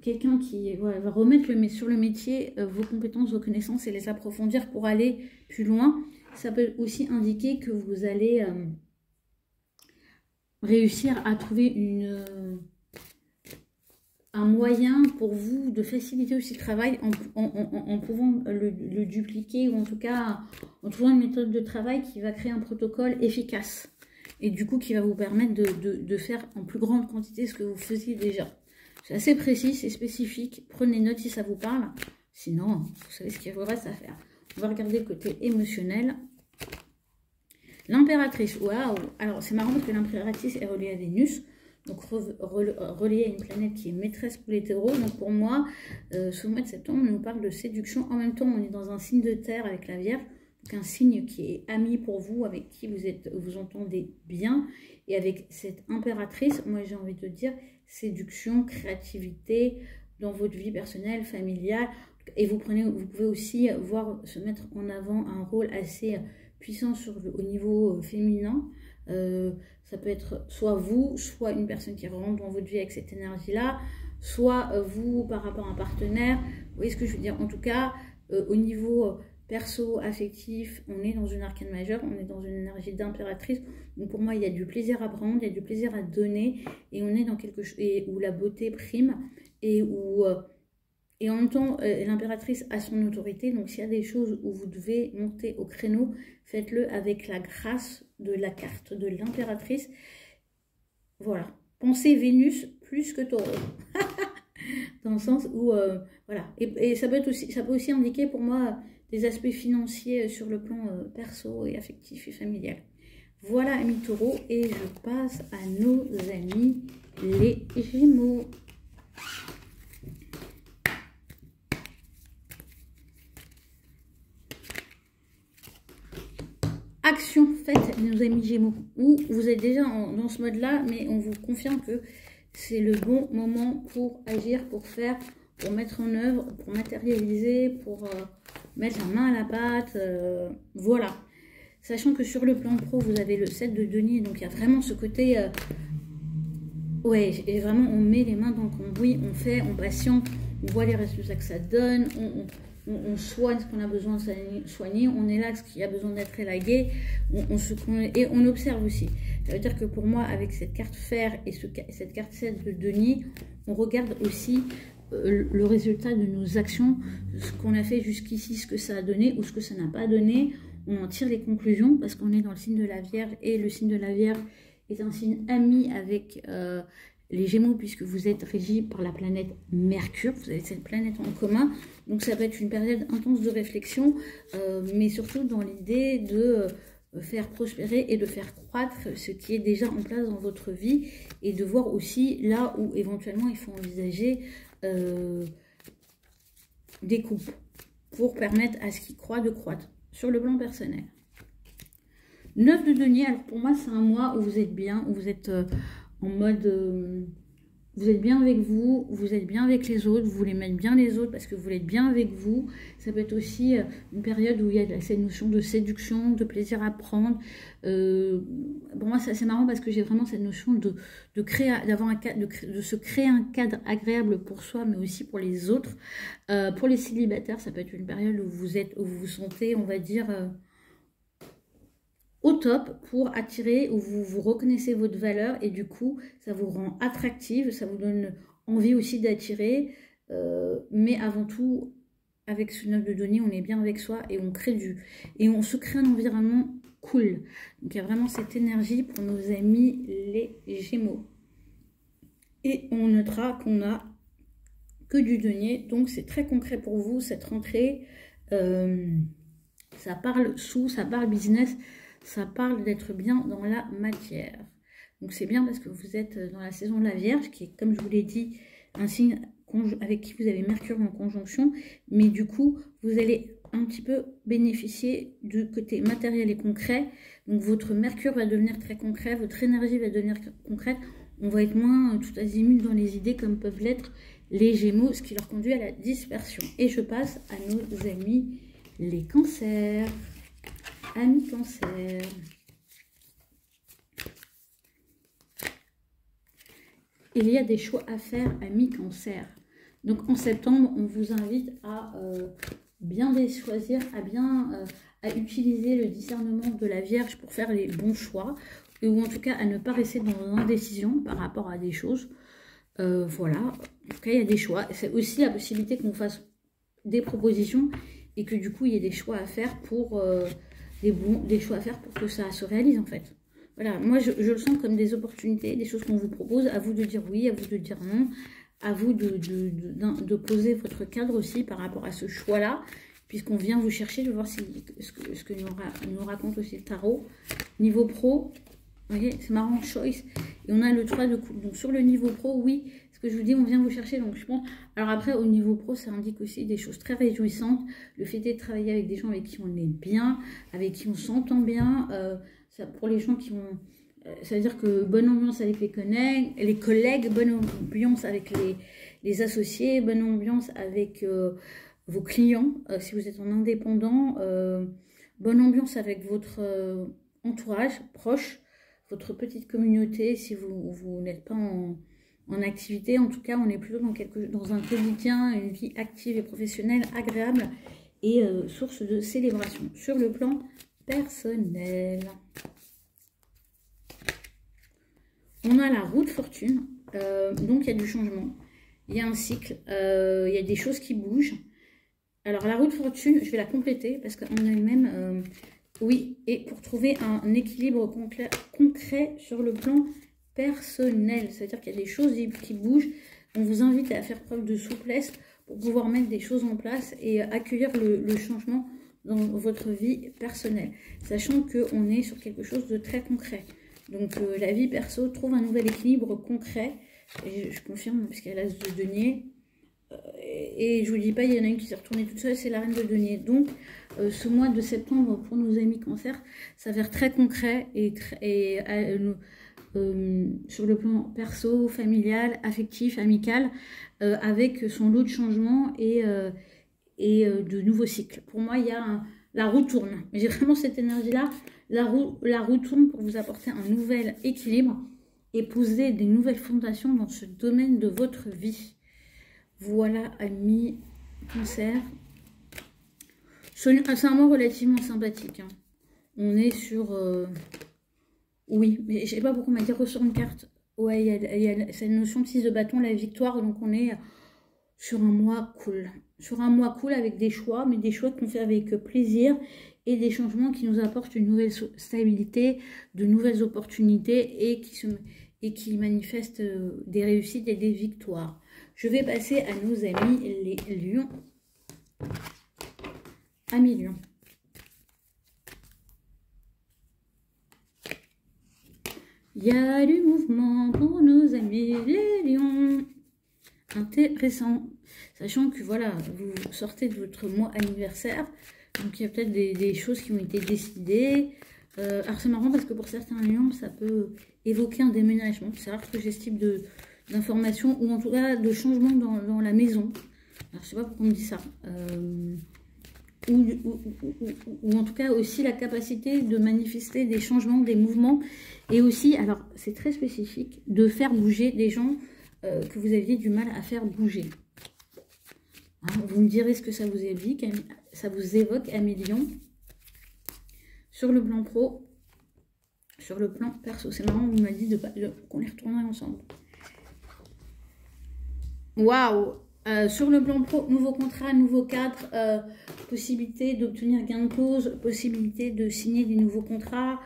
quelqu'un qui va remettre sur le métier vos compétences, vos connaissances et les approfondir pour aller plus loin. Ça peut aussi indiquer que vous allez réussir à trouver un moyen pour vous de faciliter aussi le travail en pouvant le dupliquer ou en tout cas en trouvant une méthode de travail qui va créer un protocole efficace et du coup qui va vous permettre de faire en plus grande quantité ce que vous faisiez déjà. C'est assez précis, c'est spécifique. Prenez note si ça vous parle. Sinon, vous savez ce qu'il vous reste à faire. On va regarder le côté émotionnel. L'impératrice. Waouh! Alors, c'est marrant parce que l'impératrice est reliée à Vénus. Donc, reliée à une planète qui est maîtresse pour les taureaux. Donc, pour moi, ce mois de septembre, on nous parle de séduction. En même temps, on est dans un signe de terre avec la Vierge. Donc un signe qui est ami pour vous, avec qui vous entendez bien. Et avec cette impératrice, moi j'ai envie de dire séduction, créativité dans votre vie personnelle, familiale. Et vous pouvez aussi voir se mettre en avant un rôle assez puissant au niveau féminin. Ça peut être soit vous, soit une personne qui rentre dans votre vie avec cette énergie-là, soit vous par rapport à un partenaire. Vous voyez ce que je veux dire? En tout cas, au niveau perso, affectif, on est dans une arcane majeure, on est dans une énergie d'impératrice. Donc pour moi, il y a du plaisir à prendre, il y a du plaisir à donner, et on est dans quelque chose où la beauté prime, et où... et en même temps, l'impératrice a son autorité, donc s'il y a des choses où vous devez monter au créneau, faites-le avec la grâce de la carte de l'impératrice. Voilà. Pensez Vénus plus que Taureau. Dans le sens où, voilà. Et ça peut aussi indiquer pour moi des aspects financiers sur le plan perso et affectif et familial. Voilà, amis Taureau, et je passe à nos amis les Gémeaux. Action faite, nos amis Gémeaux, où vous êtes déjà dans ce mode-là, mais on vous confirme que c'est le bon moment pour agir, pour faire, pour mettre en œuvre, pour matérialiser, pour mettre la main à la pâte, voilà. Sachant que sur le plan pro, vous avez le 7 de denier, donc il y a vraiment ce côté, ouais, et vraiment on met les mains dans le cambouis, on fait, on patiente, on voit les résultats que ça donne, on soigne ce qu'on a besoin de soigner, on est là ce qui a besoin d'être élagué, et on observe aussi. Ça veut dire que pour moi, avec cette carte fer et cette carte 7 de denier, on regarde aussi le résultat de nos actions, ce qu'on a fait jusqu'ici, ce que ça a donné ou ce que ça n'a pas donné. On en tire les conclusions parce qu'on est dans le signe de la Vierge, et le signe de la Vierge est un signe ami avec les Gémeaux, puisque vous êtes régi par la planète Mercure, vous avez cette planète en commun, donc ça va être une période intense de réflexion, mais surtout dans l'idée de faire prospérer et de faire croître ce qui est déjà en place dans votre vie, et de voir aussi là où éventuellement il faut envisager des coupes pour permettre à ce qui croît de croître sur le plan personnel. 9 de denier, alors pour moi c'est un mois où vous êtes bien, où vous êtes en mode, vous êtes bien avec vous, vous êtes bien avec les autres, vous voulez mettre bien les autres parce que vous voulez être bien avec vous. Ça peut être aussi une période où il y a cette notion de séduction, de plaisir à prendre. Pour moi c'est assez marrant parce que j'ai vraiment cette notion de se créer un cadre agréable pour soi, mais aussi pour les autres. Pour les célibataires, ça peut être une période où vous vous sentez, on va dire, au top pour attirer, où vous reconnaissez votre valeur, et du coup ça vous rend attractive, ça vous donne envie aussi d'attirer, mais avant tout avec ce 9 de denier on est bien avec soi et on se crée un environnement cool. Donc il y a vraiment cette énergie pour nos amis les Gémeaux, et on notera qu'on a que du denier, donc c'est très concret pour vous cette rentrée. Ça parle sous, ça parle business, ça parle d'être bien dans la matière. Donc c'est bien parce que vous êtes dans la saison de la Vierge, qui est, comme je vous l'ai dit, un signe avec qui vous avez Mercure en conjonction. Mais du coup, vous allez un petit peu bénéficier du côté matériel et concret. Donc votre Mercure va devenir très concret, votre énergie va devenir concrète. On va être moins tout azimut dans les idées comme peuvent l'être les Gémeaux, ce qui leur conduit à la dispersion. Et je passe à nos amis les Cancers. Amis Cancer, il y a des choix à faire, amis Cancer. Donc en septembre, on vous invite à bien les choisir, à utiliser le discernement de la Vierge pour faire les bons choix, ou en tout cas à ne pas rester dans l'indécision par rapport à des choses. Voilà, en tout cas il y a des choix. C'est aussi la possibilité qu'on fasse des propositions et que du coup il y ait des choix à faire pour... des choix à faire pour que ça se réalise en fait. Voilà, moi je le sens comme des opportunités, des choses qu'on vous propose, à vous de dire oui, à vous de dire non, à vous de poser votre cadre aussi par rapport à ce choix-là, puisqu'on vient vous chercher, de voir si, ce que nous raconte aussi le tarot. Niveau pro, vous voyez, c'est marrant, choice, et on a le 3 de coupe. Donc sur le niveau pro, oui, que je vous dis, on vient vous chercher. Donc je pense. Alors après, au niveau pro, ça indique aussi des choses très réjouissantes. Le fait de travailler avec des gens avec qui on est bien, avec qui on s'entend bien. Ça, pour les gens qui ont. Ça veut dire que bonne ambiance avec les collègues, bonne ambiance avec les associés, bonne ambiance avec vos clients, si vous êtes en indépendant, bonne ambiance avec votre entourage proche, votre petite communauté, si vous n'êtes pas en activité. En tout cas, on est plutôt dans un quotidien, une vie active et professionnelle agréable et source de célébration sur le plan personnel. On a la roue de fortune, donc il y a du changement, il y a un cycle, il y a des choses qui bougent. Alors la roue de fortune, je vais la compléter parce qu'en elle-même, oui, et pour trouver un équilibre concret sur le plan personnel, c'est-à-dire qu'il y a des choses qui bougent. On vous invite à faire preuve de souplesse pour pouvoir mettre des choses en place et accueillir le changement dans votre vie personnelle, sachant qu'on est sur quelque chose de très concret. Donc la vie perso trouve un nouvel équilibre concret, et je confirme parce qu'elle a l'as de denier, et je vous dis pas, il y en a une qui s'est retournée toute seule, c'est la reine de denier. Donc ce mois de septembre pour nos amis cancer s'avère très concret sur le plan perso, familial, affectif, amical, avec son lot de changements et de nouveaux cycles. Pour moi, il y a la roue tourne. J'ai vraiment cette énergie-là. La roue tourne pour vous apporter un nouvel équilibre et poser des nouvelles fondations dans ce domaine de votre vie. Voilà, amis cancer. C'est un mois relativement sympathique. Hein. On est sur... oui, mais je sais pas pourquoi on m'a dit ressort une carte. Ouais, il y a cette notion de 6 de bâton, la victoire. Donc on est sur un mois cool. Sur un mois cool avec des choix, mais des choix qu'on fait avec plaisir et des changements qui nous apportent une nouvelle stabilité, de nouvelles opportunités et qui manifestent des réussites et des victoires. Je vais passer à nos amis les lions. Amis lions. Il y a du mouvement pour nos amis les lions. Intéressant. Sachant que voilà, vous sortez de votre mois anniversaire. Donc il y a peut-être des choses qui ont été décidées. Alors c'est marrant parce que pour certains lions, ça peut évoquer un déménagement. C'est rare que j'ai ce type d'informations ou en tout cas de changement dans la maison. Alors je sais pas pourquoi on me dit ça. Ou en tout cas aussi la capacité de manifester des changements, des mouvements. Et aussi, alors c'est très spécifique, de faire bouger des gens que vous aviez du mal à faire bouger. Hein, vous me direz ce que ça vous évoque, amis lions. Sur le plan pro, sur le plan perso. C'est marrant, vous m'avez dit qu'on les retournerait ensemble. Waouh! Sur le plan pro, nouveau contrat, nouveau cadre, possibilité d'obtenir gain de cause, possibilité de signer des nouveaux contrats.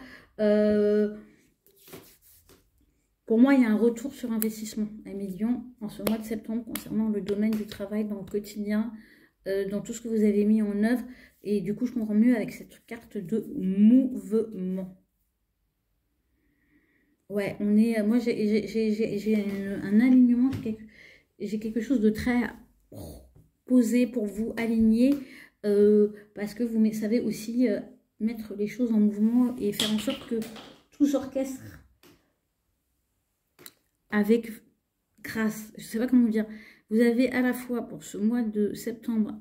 Pour moi, il y a un retour sur investissement, amis lions, en ce mois de septembre, concernant le domaine du travail dans le quotidien, dans tout ce que vous avez mis en œuvre. Et du coup, je comprends mieux avec cette carte de mouvement. Ouais, on est... Moi, j'ai un alignement, j'ai quelque chose de très posé pour vous, aligner, parce que vous savez aussi mettre les choses en mouvement et faire en sorte que tout s'orchestre avec grâce. Je ne sais pas comment vous dire. Vous avez à la fois pour ce mois de septembre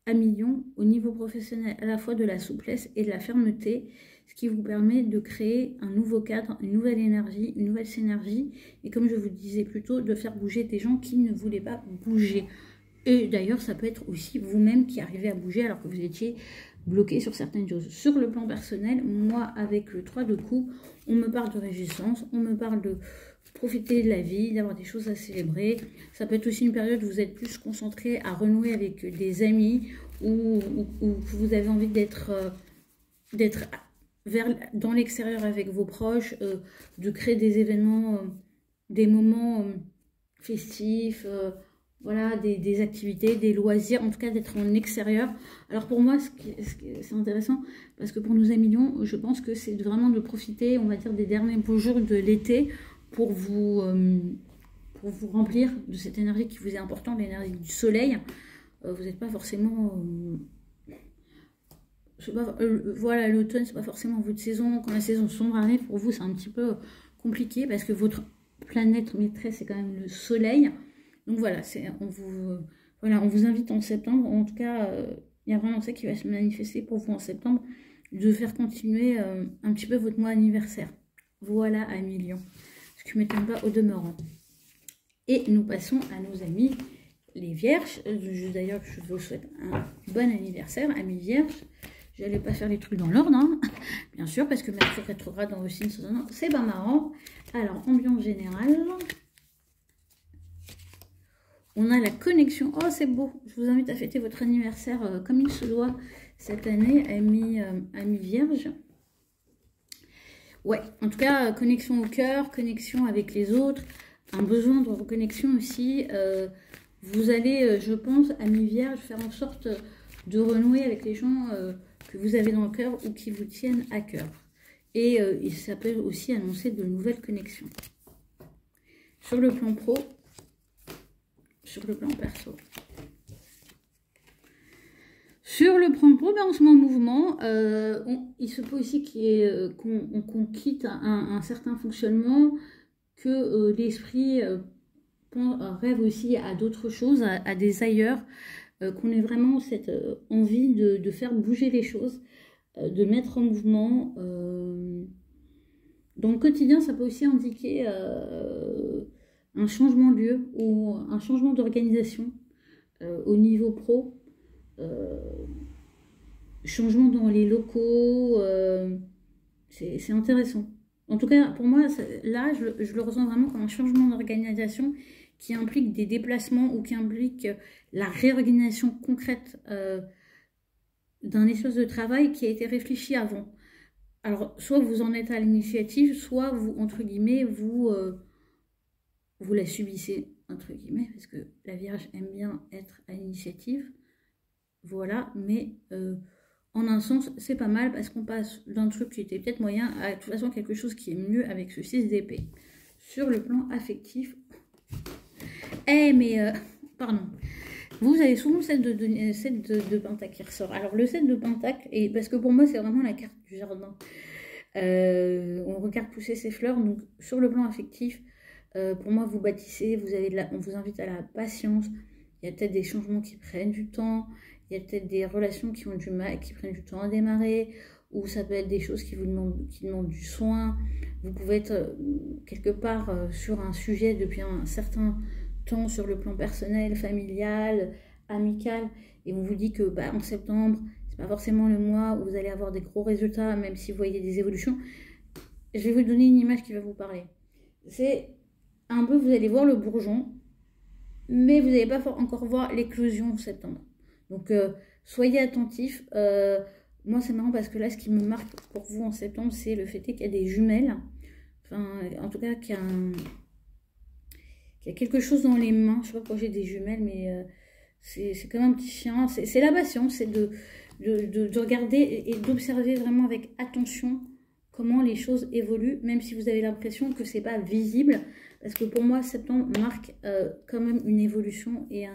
à millions au niveau professionnel, à la fois de la souplesse et de la fermeté, ce qui vous permet de créer un nouveau cadre, une nouvelle énergie, une nouvelle synergie, et comme je vous disais plus tôt, de faire bouger des gens qui ne voulaient pas bouger. Et d'ailleurs, ça peut être aussi vous-même qui arrivez à bouger alors que vous étiez bloqué sur certaines choses. Sur le plan personnel, moi, avec le 3 de coupe, on me parle de réjouissance, on me parle de profiter de la vie, d'avoir des choses à célébrer. Ça peut être aussi une période où vous êtes plus concentré à renouer avec des amis ou vous avez envie d'être dans l'extérieur avec vos proches, de créer des événements, des moments festifs, voilà, des activités, des loisirs, en tout cas d'être en extérieur. Alors pour moi, c'est intéressant parce que pour nos amis lions, je pense que c'est vraiment de profiter, on va dire, des derniers beaux jours de l'été pour vous pour vous remplir de cette énergie qui vous est importante, l'énergie du soleil. Vous n'êtes pas forcément... voilà, l'automne, c'est pas forcément votre saison. Quand la saison sombre arrive, pour vous, c'est un petit peu compliqué parce que votre planète maîtresse, c'est quand même le soleil. Donc voilà, on vous invite en septembre. En tout cas, il y a vraiment ça qui va se manifester pour vous en septembre, de faire continuer un petit peu votre mois anniversaire. Voilà, amis Lion. Ce qui ne m'étonne pas au demeurant. Et nous passons à nos amis les Vierges. D'ailleurs, je vous souhaite un bon anniversaire, amis Vierges. Je n'allais pas faire les trucs dans l'ordre, hein, bien sûr, parce que Mercure rétrograde dans vos signes, c'est pas marrant. Alors, ambiance générale. On a la connexion. Oh, c'est beau. Je vous invite à fêter votre anniversaire comme il se doit cette année, amis Vierges. Ouais, en tout cas, connexion au cœur, connexion avec les autres, un besoin de reconnexion aussi. Vous allez, je pense, amis Vierges, faire en sorte de renouer avec les gens que vous avez dans le cœur ou qui vous tiennent à cœur. Et ça peut aussi annoncer de nouvelles connexions. Sur le plan pro, sur le plan perso. Sur le plan pro, ben, on se met en mouvement. Il se peut aussi qu'on quitte un certain fonctionnement, que l'esprit rêve aussi à d'autres choses, à des ailleurs, qu'on ait vraiment cette envie de faire bouger les choses, de mettre en mouvement. Dans le quotidien, ça peut aussi indiquer un changement de lieu ou un changement d'organisation au niveau pro. Changement dans les locaux, c'est intéressant. En tout cas, pour moi, là, je le ressens vraiment comme un changement d'organisation qui implique des déplacements ou qui implique la réorganisation concrète d'un espace de travail qui a été réfléchi avant. Alors, soit vous en êtes à l'initiative, soit vous, entre guillemets, vous la subissez, entre guillemets, parce que la Vierge aime bien être à l'initiative. Voilà, mais en un sens, c'est pas mal parce qu'on passe d'un truc qui était peut-être moyen à de toute façon quelque chose qui est mieux avec ce 6 d'épée. Sur le plan affectif, pardon, vous avez souvent le 7 de Pentacle qui ressort. Alors le 7 de Pentacle, parce que pour moi c'est vraiment la carte du jardin. On regarde pousser ses fleurs, donc sur le plan affectif, pour moi vous bâtissez, on vous invite à la patience. Il y a peut-être des changements qui prennent du temps. Il y a peut-être des relations qui prennent du temps à démarrer, ou ça peut être des choses qui demandent du soin. Vous pouvez être quelque part sur un sujet depuis un certain temps sur le plan personnel, familial, amical, et on vous dit que en septembre, c'est pas forcément le mois où vous allez avoir des gros résultats, même si vous voyez des évolutions. Je vais vous donner une image qui va vous parler. C'est un peu, vous allez voir le bourgeon, mais vous n'allez pas encore voir l'éclosion en septembre. Donc, soyez attentifs. Moi, c'est marrant parce que là, ce qui me marque pour vous en septembre, c'est le fait qu'il y a des jumelles. Enfin, en tout cas, qu'il y a quelque chose dans les mains. Je ne sais pas pourquoi j'ai des jumelles, mais c'est comme un petit chien. C'est la patience, c'est de regarder et d'observer vraiment avec attention comment les choses évoluent, même si vous avez l'impression que ce n'est pas visible. Parce que pour moi, septembre marque quand même une évolution et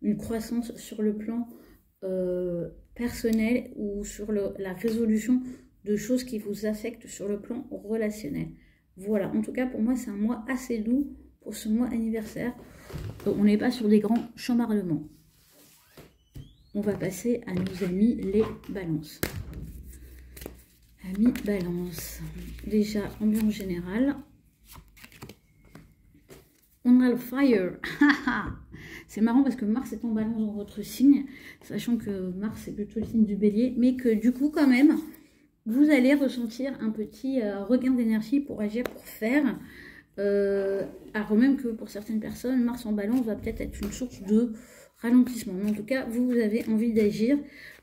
une croissance sur le plan personnel ou sur la résolution de choses qui vous affectent sur le plan relationnel. Voilà, en tout cas pour moi c'est un mois assez doux pour ce mois anniversaire. On n'est pas sur des grands chambardements. On va passer à nos amis les balances. Amis balance. Déjà, ambiance générale. On a le fire. C'est marrant parce que Mars est en balance dans votre signe, sachant que Mars est plutôt le signe du bélier, mais que du coup quand même, vous allez ressentir un petit regain d'énergie pour agir, pour faire. Alors même que pour certaines personnes, Mars en balance va peut-être être une source de ralentissement. Mais en tout cas, vous avez envie d'agir.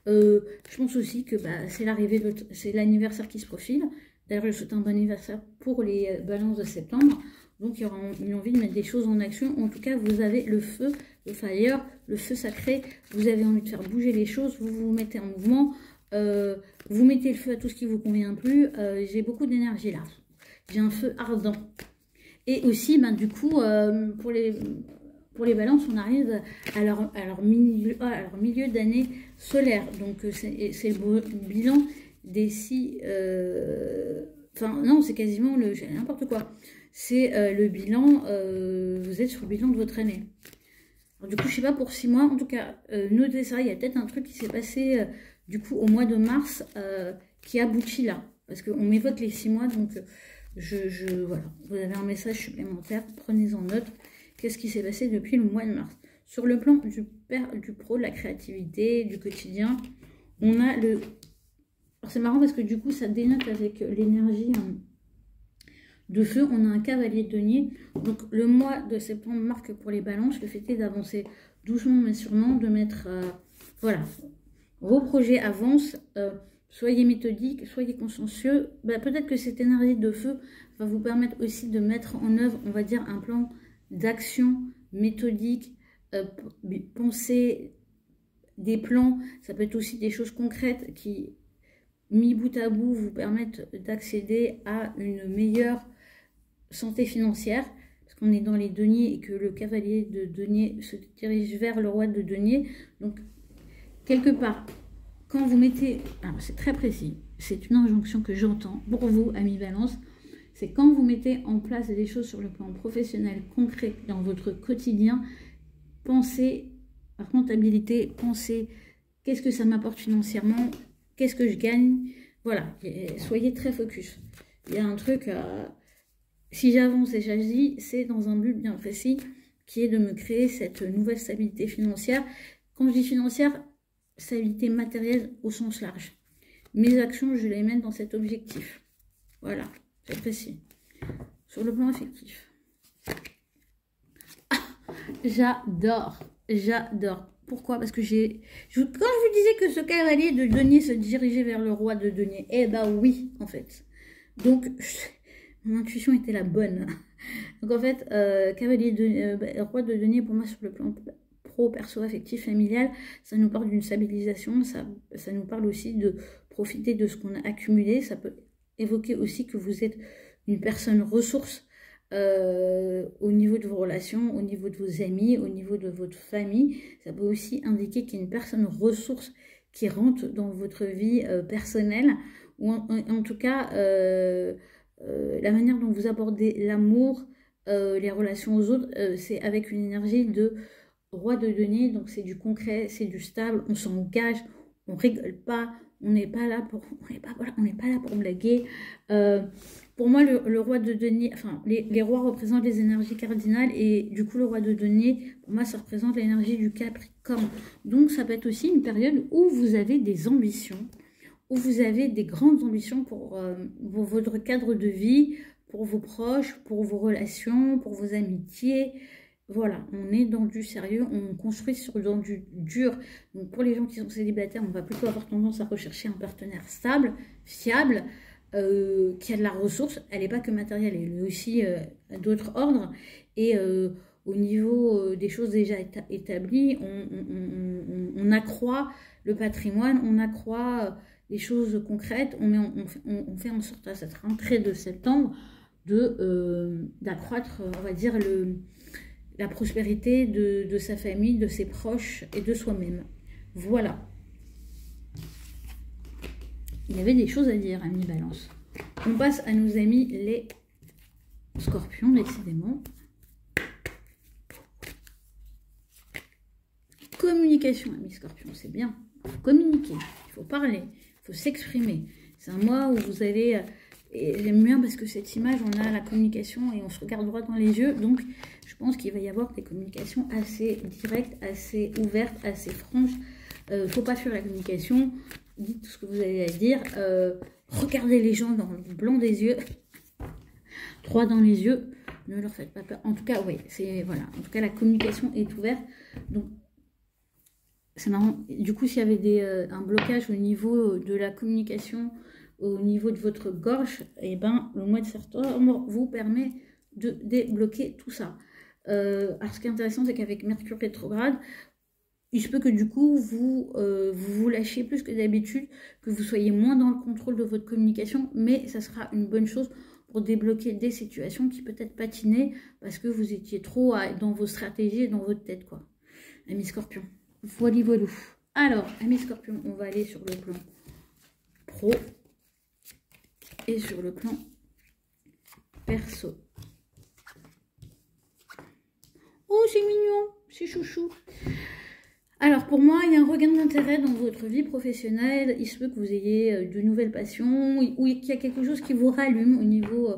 Je pense aussi que c'est l'anniversaire qui se profile. D'ailleurs, je souhaite un bon anniversaire pour les balances de septembre. Donc, il y aura une envie de mettre des choses en action. En tout cas, vous avez le feu, le fire, le feu sacré. Vous avez envie de faire bouger les choses. Vous vous mettez en mouvement. Vous mettez le feu à tout ce qui ne vous convient plus. J'ai beaucoup d'énergie là. J'ai un feu ardent. Et aussi, ben, du coup, pour les balances, on arrive à leur milieu d'année solaire. Donc, c'est le bilan des 6... Enfin, non, c'est quasiment n'importe quoi. C'est le bilan, vous êtes sur le bilan de votre année. Alors, du coup, je sais pas pour 6 mois, en tout cas, notez ça, il y a peut-être un truc qui s'est passé, du coup, au mois de mars, qui aboutit là. Parce qu'on m'évoque les 6 mois, donc voilà, vous avez un message supplémentaire, prenez-en note. Qu'est-ce qui s'est passé depuis le mois de mars? Sur le plan du pro, de la créativité, du quotidien, on a le... Alors c'est marrant parce que du coup, ça dénote avec l'énergie de feu. On a un cavalier de denier. Donc le mois de septembre marque pour les balances le fait est d'avancer doucement mais sûrement, de mettre... voilà, vos projets avancent. Soyez méthodique, soyez consciencieux. Bah, peut-être que cette énergie de feu va vous permettre aussi de mettre en œuvre, on va dire, un plan d'action méthodique, penser des plans. Ça peut être aussi des choses concrètes qui, mis bout à bout, vous permettent d'accéder à une meilleure santé financière. Parce qu'on est dans les deniers et que le cavalier de denier se dirige vers le roi de denier. Donc, quelque part... Quand vous mettez, alors c'est très précis, c'est une injonction que j'entends pour vous, amis Balance, c'est quand vous mettez en place des choses sur le plan professionnel, concret, dans votre quotidien, pensez rentabilité, pensez qu'est-ce que ça m'apporte financièrement, qu'est-ce que je gagne, voilà, soyez très focus. Il y a un truc, si j'avance et j'agis, c'est dans un but bien précis, qui est de me créer cette nouvelle stabilité financière. Quand je dis financière, stabilité matérielle au sens large. Mes actions, je les mène dans cet objectif. Voilà, c'est précis. Sur le plan affectif. Ah, j'adore. Pourquoi? Parce que quand je vous disais que ce cavalier de denier se dirigeait vers le roi de denier, eh ben oui, en fait. Donc, mon intuition était la bonne. Donc en fait, cavalier de roi de denier, pour moi, sur le plan perso, affectif, familial, ça nous parle d'une stabilisation, ça nous parle aussi de profiter de ce qu'on a accumulé. Ça peut évoquer aussi que vous êtes une personne ressource au niveau de vos relations, au niveau de vos amis, au niveau de votre famille. Ça peut aussi indiquer qu'il y a une personne ressource qui rentre dans votre vie personnelle, ou en tout cas la manière dont vous abordez l'amour, les relations aux autres, c'est avec une énergie de roi de denier, donc c'est du concret, c'est du stable, on s'engage, on rigole pas, on n'est pas là pour blaguer. Pour moi, le roi de denier, enfin les rois représentent les énergies cardinales, et du coup le roi de denier, pour moi, ça représente l'énergie du Capricorne. Donc ça peut être aussi une période où vous avez des ambitions, où vous avez des grandes ambitions pour votre cadre de vie, pour vos proches, pour vos relations, pour vos amitiés. Voilà, on est dans du sérieux, on construit dans du dur. Donc pour les gens qui sont célibataires, on va plutôt avoir tendance à rechercher un partenaire stable, fiable, qui a de la ressource. Elle n'est pas que matérielle, elle est aussi d'autres ordres. Et au niveau des choses déjà établies, on accroît le patrimoine, on accroît les choses concrètes. On fait en sorte à cette rentrée de septembre d'accroître, on va dire, la prospérité de sa famille, de ses proches et de soi-même. Voilà. Il y avait des choses à dire, amis Balance. On passe à nos amis les Scorpions, décidément. Communication, amis Scorpions, c'est bien. Il faut communiquer, il faut parler, il faut s'exprimer. C'est un mois où vous allez... Et j'aime bien parce que cette image, on a la communication et on se regarde droit dans les yeux. Donc, je pense qu'il va y avoir des communications assez directes, assez ouvertes, assez franches. Il ne faut pas fuir la communication. Dites tout ce que vous avez à dire. Regardez les gens dans le blanc des yeux. Droit dans les yeux. Ne leur faites pas peur. En tout cas, oui, c'est... Voilà. En tout cas, la communication est ouverte. Donc, c'est marrant. Du coup, s'il y avait un blocage au niveau de la communication, au niveau de votre gorge, et ben le mois de septembre vous permet de débloquer tout ça. Alors ce qui est intéressant, c'est qu'avec Mercure rétrograde, il se peut que du coup vous lâchiez plus que d'habitude, que vous soyez moins dans le contrôle de votre communication, mais ça sera une bonne chose pour débloquer des situations qui peut-être patinaient parce que vous étiez trop dans vos stratégies et dans votre tête, quoi. Amis Scorpion. Voilà, voilà. Alors, amis Scorpion, on va aller sur le plan pro et sur le plan perso. Oh, c'est mignon, c'est chouchou. Alors, pour moi, il y a un regain d'intérêt dans votre vie professionnelle. Il se peut que vous ayez de nouvelles passions ou qu'il y a quelque chose qui vous rallume au niveau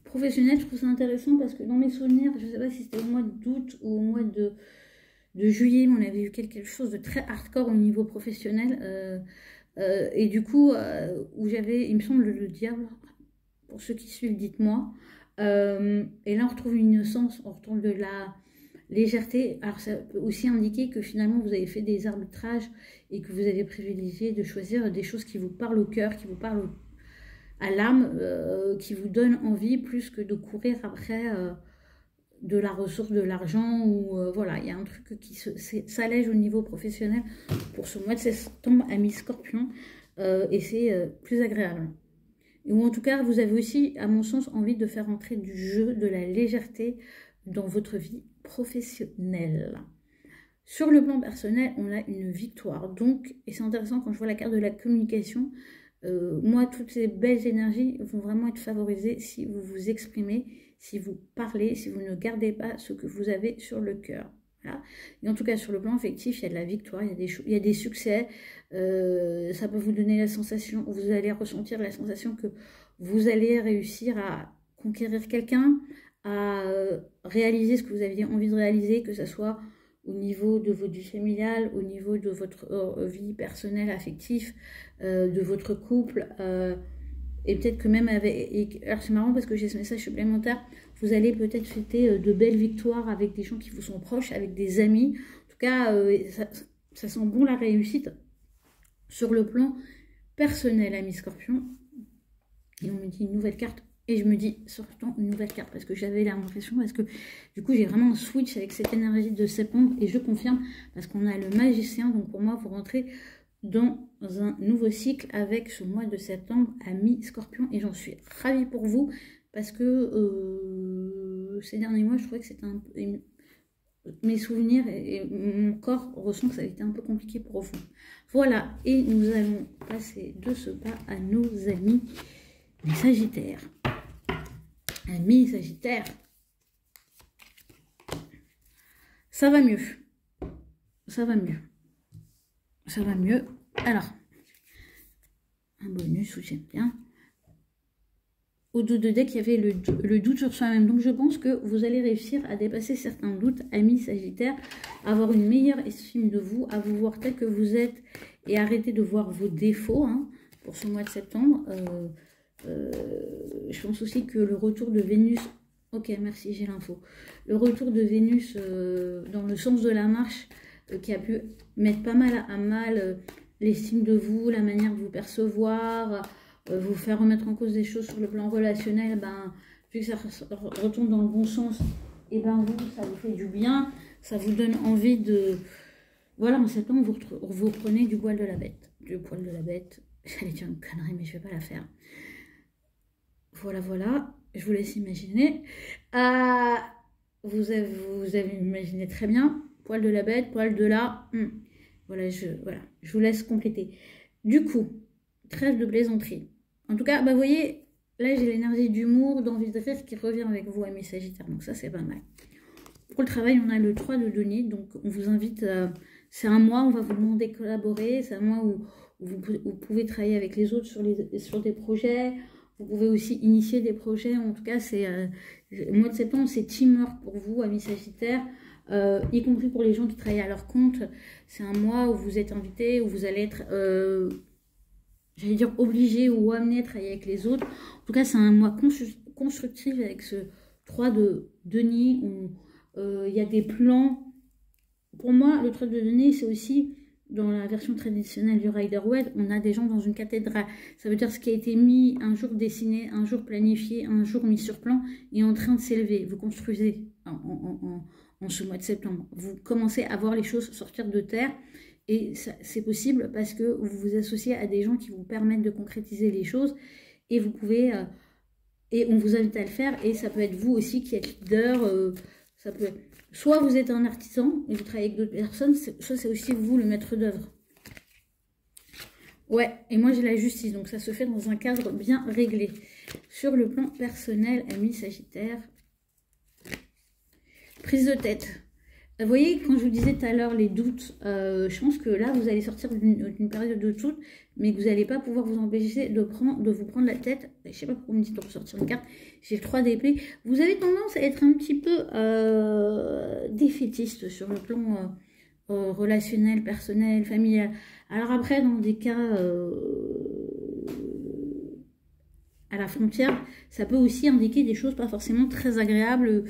professionnel. Je trouve ça intéressant parce que dans mes souvenirs, je ne sais pas si c'était au mois d'août ou au mois de juillet, mais on avait vu quelque chose de très hardcore au niveau professionnel. Et du coup, où j'avais, il me semble, le diable, pour ceux qui suivent, dites-moi. Et là, on retrouve une innocence, on retrouve de la légèreté. Alors, ça peut aussi indiquer que finalement, vous avez fait des arbitrages et que vous avez privilégié de choisir des choses qui vous parlent au cœur, qui vous parlent à l'âme, qui vous donnent envie, plus que de courir après de la ressource, de l'argent, ou voilà, il y a un truc qui s'allège au niveau professionnel pour ce mois de septembre, amis Scorpion, et c'est plus agréable. Ou en tout cas, vous avez aussi, à mon sens, envie de faire entrer du jeu, de la légèreté dans votre vie professionnelle. Sur le plan personnel, on a une victoire. Donc, et c'est intéressant quand je vois la carte de la communication, moi, toutes ces belles énergies vont vraiment être favorisées si vous vous exprimez, si vous parlez, si vous ne gardez pas ce que vous avez sur le cœur. Voilà. Et en tout cas, sur le plan affectif, il y a de la victoire, il y a des succès. Ça peut vous donner la sensation, vous allez ressentir la sensation que vous allez réussir à conquérir quelqu'un, à réaliser ce que vous aviez envie de réaliser, que ce soit au niveau de votre vie familiale, au niveau de votre vie personnelle, affective, de votre couple, et peut-être que même avec... Alors c'est marrant parce que j'ai ce message supplémentaire, vous allez peut-être fêter de belles victoires avec des gens qui vous sont proches, avec des amis. En tout cas, ça sent bon la réussite sur le plan personnel, amis Scorpion. Et on me dit une nouvelle carte. Et je me dis, surtout une nouvelle carte, parce que j'avais l'impression, parce que du coup j'ai vraiment un switch avec cette énergie de septembre, et je confirme, parce qu'on a le magicien, donc pour moi vous rentrez dans un nouveau cycle avec ce mois de septembre, amis Scorpion, et j'en suis ravie pour vous, parce que ces derniers mois je trouvais que c'était un peu... Mes souvenirs et mon corps ressent que ça a été un peu compliqué pour vous. Voilà, et nous allons passer de ce pas à nos amis les Sagittaires. Amis Sagittaires, ça va mieux. Ça va mieux. Ça va mieux. Alors, un bonus où j'aime bien. Au dos de deck, il y avait le doute sur soi-même. Donc, je pense que vous allez réussir à dépasser certains doutes, amis Sagittaires, avoir une meilleure estime de vous, à vous voir tel que vous êtes et arrêter de voir vos défauts pour ce mois de septembre. Je pense aussi que le retour de Vénus, ok merci j'ai l'info, le retour de Vénus dans le sens de la marche qui a pu mettre pas mal à mal l'estime de vous, la manière de vous percevoir, vous faire remettre en cause des choses sur le plan relationnel, vu que ça retourne dans le bon sens, et vous, ça vous fait du bien, ça vous donne envie de... Voilà, en septembre, vous prenez du poil de la bête. Du poil de la bête, j'allais dire une connerie, mais je vais pas la faire. Voilà, voilà, je vous laisse imaginer. Vous avez imaginé très bien. Poil de la bête, poil de la... Voilà, je vous laisse compléter. Du coup, trêve de plaisanterie. En tout cas, vous voyez, là j'ai l'énergie d'humour, d'envie de rire qui revient avec vous, amis Sagittaires. Donc ça, c'est pas mal. Pour le travail, on a le 3 de denier. Donc on vous invite... c'est un mois où on va vous demander de collaborer. C'est un mois où vous pouvez travailler avec les autres sur des projets. Vous pouvez aussi initier des projets. En tout cas, c'est le mois de septembre, c'est teamwork pour vous, amis Sagittaires, y compris pour les gens qui travaillent à leur compte. C'est un mois où vous êtes invités, où vous allez être, j'allais dire, obligé ou amené à travailler avec les autres. En tout cas, c'est un mois constructif avec ce 3 de denier où il y a des plans. Pour moi, le 3 de denier, c'est aussi... Dans la version traditionnelle du Rider-Waite, on a des gens dans une cathédrale. Ça veut dire ce qui a été mis, un jour dessiné, un jour planifié, un jour mis sur plan, est en train de s'élever. Vous construisez en ce mois de septembre. Vous commencez à voir les choses sortir de terre. Et c'est possible parce que vous vous associez à des gens qui vous permettent de concrétiser les choses. Et vous pouvez Et on vous invite à le faire. Et ça peut être vous aussi qui êtes leader. Ça peut être... Soit vous êtes un artisan et vous travaillez avec d'autres personnes, soit c'est aussi vous le maître d'œuvre. Ouais, et moi j'ai la justice, donc ça se fait dans un cadre bien réglé. Sur le plan personnel, ami Sagittaire, prise de tête. Vous voyez, quand je vous disais tout à l'heure les doutes, je pense que là, vous allez sortir d'une période de doute, mais que vous n'allez pas pouvoir vous empêcher de vous prendre la tête. Je ne sais pas pourquoi on me dit de ressortir une carte. J'ai le 3 d'épée. Vous avez tendance à être un petit peu défaitiste sur le plan relationnel, personnel, familial. Alors après, dans des cas à la frontière, ça peut aussi indiquer des choses pas forcément très agréables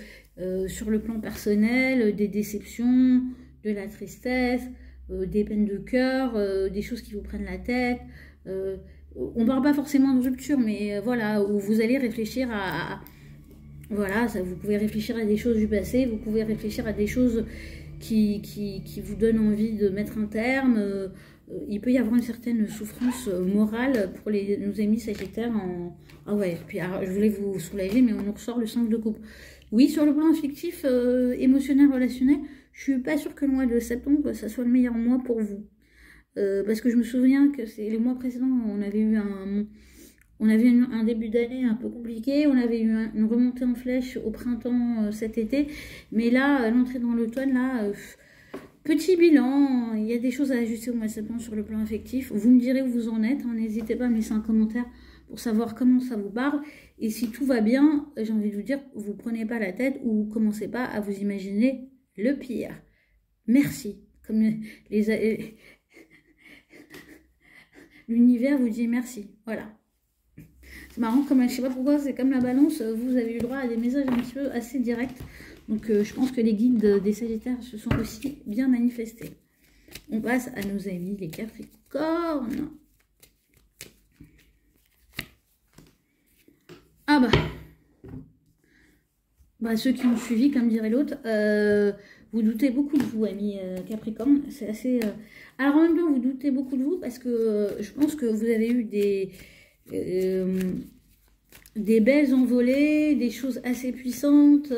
sur le plan personnel, des déceptions, de la tristesse, des peines de cœur, des choses qui vous prennent la tête. On ne parle pas forcément de rupture, mais voilà, où vous allez réfléchir voilà, vous pouvez réfléchir à des choses du passé, vous pouvez réfléchir à des choses qui vous donnent envie de mettre un terme. Il peut y avoir une certaine souffrance morale pour nos amis sagittaires. Ah ouais, puis alors, je voulais vous soulager, mais on nous ressort le 5 de coupe. Oui, sur le plan affectif, émotionnel, relationnel, je suis pas sûre que le mois de septembre, ça soit le meilleur mois pour vous. Parce que je me souviens que c'est les mois précédents, on avait eu un début d'année un peu compliqué, on avait eu une remontée en flèche au printemps cet été, mais là, l'entrée dans l'automne, là, petit bilan, il y a des choses à ajuster au mois de septembre sur le plan affectif. Vous me direz où vous en êtes, n'hésitez pas à me laisser un commentaire pour savoir comment ça vous parle. Et si tout va bien, j'ai envie de vous dire, vous prenez pas la tête ou commencez pas à vous imaginer le pire. Merci. Comme l'univers vous dit merci. Voilà. C'est marrant, comme je sais pas pourquoi, c'est comme la balance, vous avez eu droit à des messages un petit peu assez directs. Donc je pense que les guides des Sagittaires se sont aussi bien manifestés. On passe à nos amis les Capricornes. Ah bah ceux qui ont suivi, comme dirait l'autre, vous doutez beaucoup de vous, amis Capricorne. C'est assez... Alors en même temps, vous doutez beaucoup de vous parce que je pense que vous avez eu des belles envolées, des choses assez puissantes.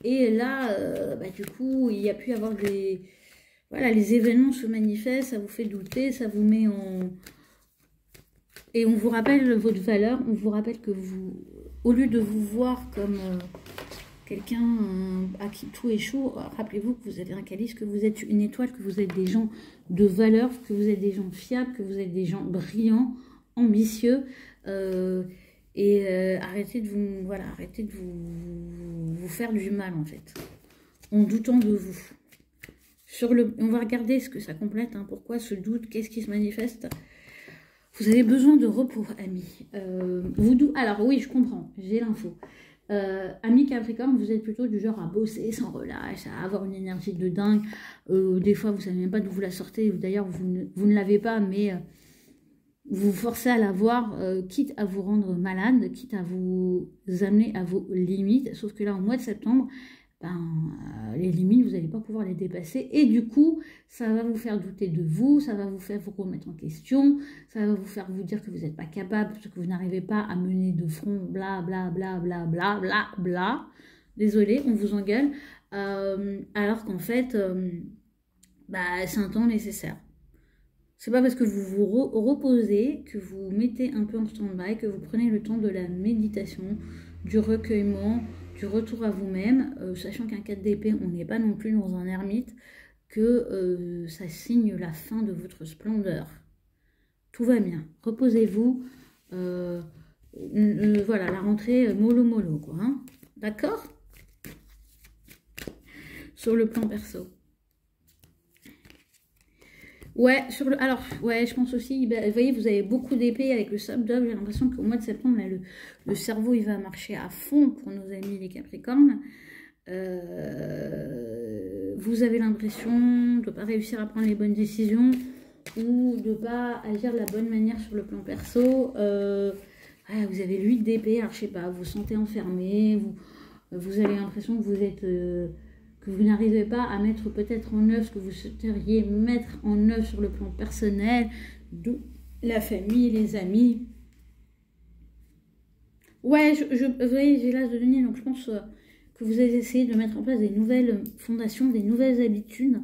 Et là, du coup, il y a pu y avoir des... Voilà, les événements se manifestent, ça vous fait douter, ça vous met en... Et on vous rappelle votre valeur, on vous rappelle que vous, au lieu de vous voir comme quelqu'un à qui tout est chaud, rappelez-vous que vous avez un calice, que vous êtes une étoile, que vous êtes des gens de valeur, que vous êtes des gens fiables, que vous êtes des gens brillants, ambitieux, arrêtez de vous, voilà, arrêtez de vous faire du mal en fait, en doutant de vous. On va regarder ce que ça complète, hein, pourquoi ce doute, qu'est-ce qui se manifeste. Vous avez besoin de repos, amis. Alors oui, je comprends, j'ai l'info. Amis Capricorne, vous êtes plutôt du genre à bosser sans relâche, à avoir une énergie de dingue. Des fois, vous ne savez même pas d'où vous la sortez. D'ailleurs, vous ne l'avez pas, mais vous vous forcez à l'avoir, quitte à vous rendre malade, quitte à vous amener à vos limites. Sauf que là, au mois de septembre, les limites, vous n'allez pas pouvoir les dépasser. Et du coup, ça va vous faire douter de vous, ça va vous faire vous remettre en question, ça va vous faire vous dire que vous n'êtes pas capable, parce que vous n'arrivez pas à mener de front, bla bla bla bla bla bla bla. Désolée, on vous engueule. Alors qu'en fait, c'est un temps nécessaire. C'est pas parce que vous vous reposez, que vous mettez un peu en stand-by, que vous prenez le temps de la méditation, du recueillement, du retour à vous-même, sachant qu'un 4 d'épée, on n'est pas non plus dans un ermite, que ça signe la fin de votre splendeur. Tout va bien, reposez-vous, voilà, la rentrée mollo mollo, quoi, hein. D'accord? Sur le plan perso. Ouais, alors, ouais, je pense aussi, vous voyez, vous avez beaucoup d'épées avec le sable d'œuvre. J'ai l'impression qu'au mois de septembre, là, le cerveau, il va marcher à fond pour nos amis les Capricornes. Vous avez l'impression de ne pas réussir à prendre les bonnes décisions ou de ne pas agir de la bonne manière sur le plan perso. Vous avez l'8 d'épée, alors je sais pas, vous vous sentez enfermé, vous avez l'impression que vous êtes... que vous n'arrivez pas à mettre peut-être en œuvre ce que vous souhaiteriez mettre en œuvre sur le plan personnel, la famille, les amis. Ouais, vous voyez, j'ai l'as de denier, donc je pense que vous avez essayé de mettre en place des nouvelles fondations, des nouvelles habitudes,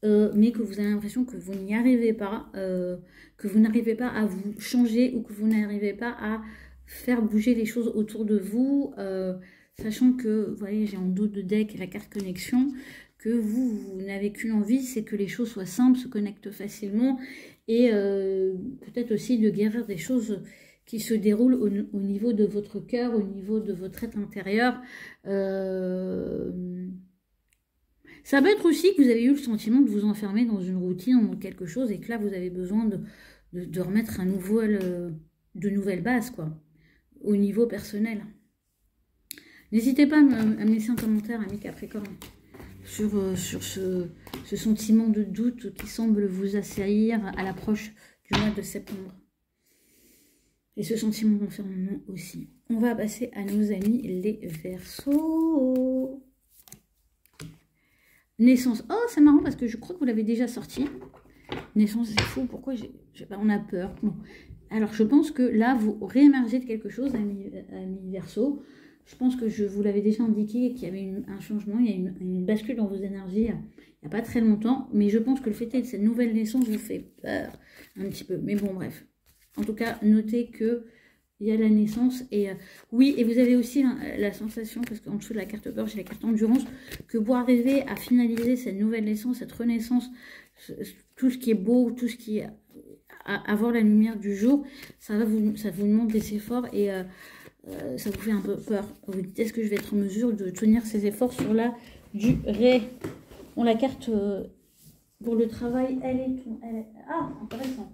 mais que vous avez l'impression que vous n'y arrivez pas, que vous n'arrivez pas à vous changer ou que vous n'arrivez pas à faire bouger les choses autour de vous, sachant que, vous voyez, j'ai en dos de deck la carte connexion, que vous n'avez qu'une envie, c'est que les choses soient simples, se connectent facilement, et peut-être aussi de guérir des choses qui se déroulent au niveau de votre cœur, au niveau de votre être intérieur. Ça peut être aussi que vous avez eu le sentiment de vous enfermer dans une routine, dans quelque chose, et que là, vous avez besoin de remettre de nouvelles bases, quoi, au niveau personnel. N'hésitez pas à me laisser un commentaire, ami Capricorne, sur ce sentiment de doute qui semble vous assaillir à l'approche du mois de septembre. Et ce sentiment d'enfermement aussi. On va passer à nos amis les Verseaux. Naissance. Oh, c'est marrant parce que je crois que vous l'avez déjà sorti. Naissance, c'est fou. Pourquoi on a peur. Bon. Alors, je pense que là, vous réémergez de quelque chose, amis Verseaux. Je pense que je vous l'avais déjà indiqué qu'il y avait un changement, il y a une bascule dans vos énergies il n'y a pas très longtemps. Mais je pense que le fait de cette nouvelle naissance vous fait peur un petit peu. Mais bon, bref. En tout cas, notez que il y a la naissance. Et oui, et vous avez aussi la sensation, parce qu'en dessous de la carte peur, j'ai la carte endurance, que pour arriver à finaliser cette nouvelle naissance, cette renaissance, tout ce qui est beau, tout ce qui est avoir la lumière du jour, ça vous demande des efforts et ça vous fait un peu peur. Vous vous dites, est-ce que je vais être en mesure de tenir ces efforts sur la durée? Bon, la carte pour le travail, elle est... Ah, intéressant.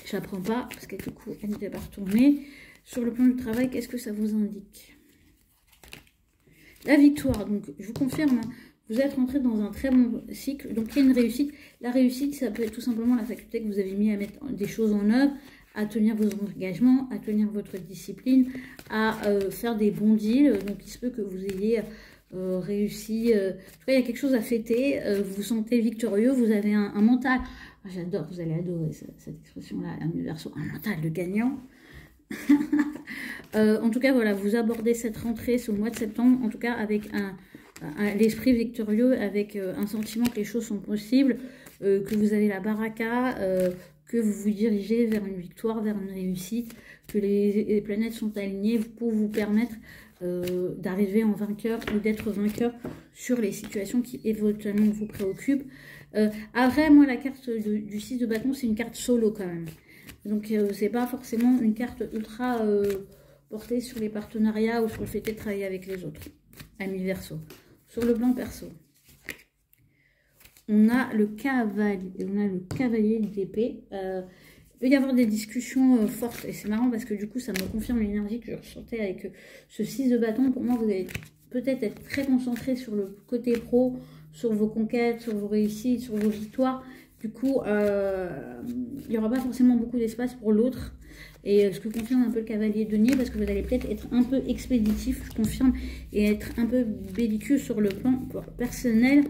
J'apprends pas parce que du coup elle n'était pas retournée. Sur le plan du travail, qu'est-ce que ça vous indique? La victoire, donc je vous confirme, hein, vous êtes rentré dans un très bon cycle, donc il y a une réussite. La réussite, ça peut être tout simplement la faculté que vous avez mis à mettre des choses en œuvre, à tenir vos engagements, à tenir votre discipline, à faire des bons deals. Donc il se peut que vous ayez réussi, en tout cas il y a quelque chose à fêter, vous vous sentez victorieux, vous avez un mental. J'adore, vous allez adorer cette expression-là, un Verseau, un mental de gagnant. En tout cas, voilà, vous abordez cette rentrée, ce mois de septembre, en tout cas avec l'esprit victorieux, avec un sentiment que les choses sont possibles, que vous avez la baraka, que vous vous dirigez vers une victoire, vers une réussite, que les planètes sont alignées pour vous permettre d'arriver en vainqueur ou d'être vainqueur sur les situations qui éventuellement vous préoccupent. Après, moi, la carte du 6 de bâton, c'est une carte solo quand même. Donc, c'est pas forcément une carte ultra portée sur les partenariats ou sur le fait de travailler avec les autres. Amis Verseau. Sur le plan perso, on a le cavalier d'épée. Il peut y avoir des discussions fortes. Et c'est marrant parce que du coup, ça me confirme l'énergie que je ressentais avec ce 6 de bâton. Pour moi, vous allez peut-être être très concentré sur le côté pro, sur vos conquêtes, sur vos réussites, sur vos victoires. Du coup, il n'y aura pas forcément beaucoup d'espace pour l'autre. Et ce que confirme un peu le cavalier denier, parce que vous allez peut-être être un peu expéditif, je confirme, et être un peu belliqueux sur le plan personnel,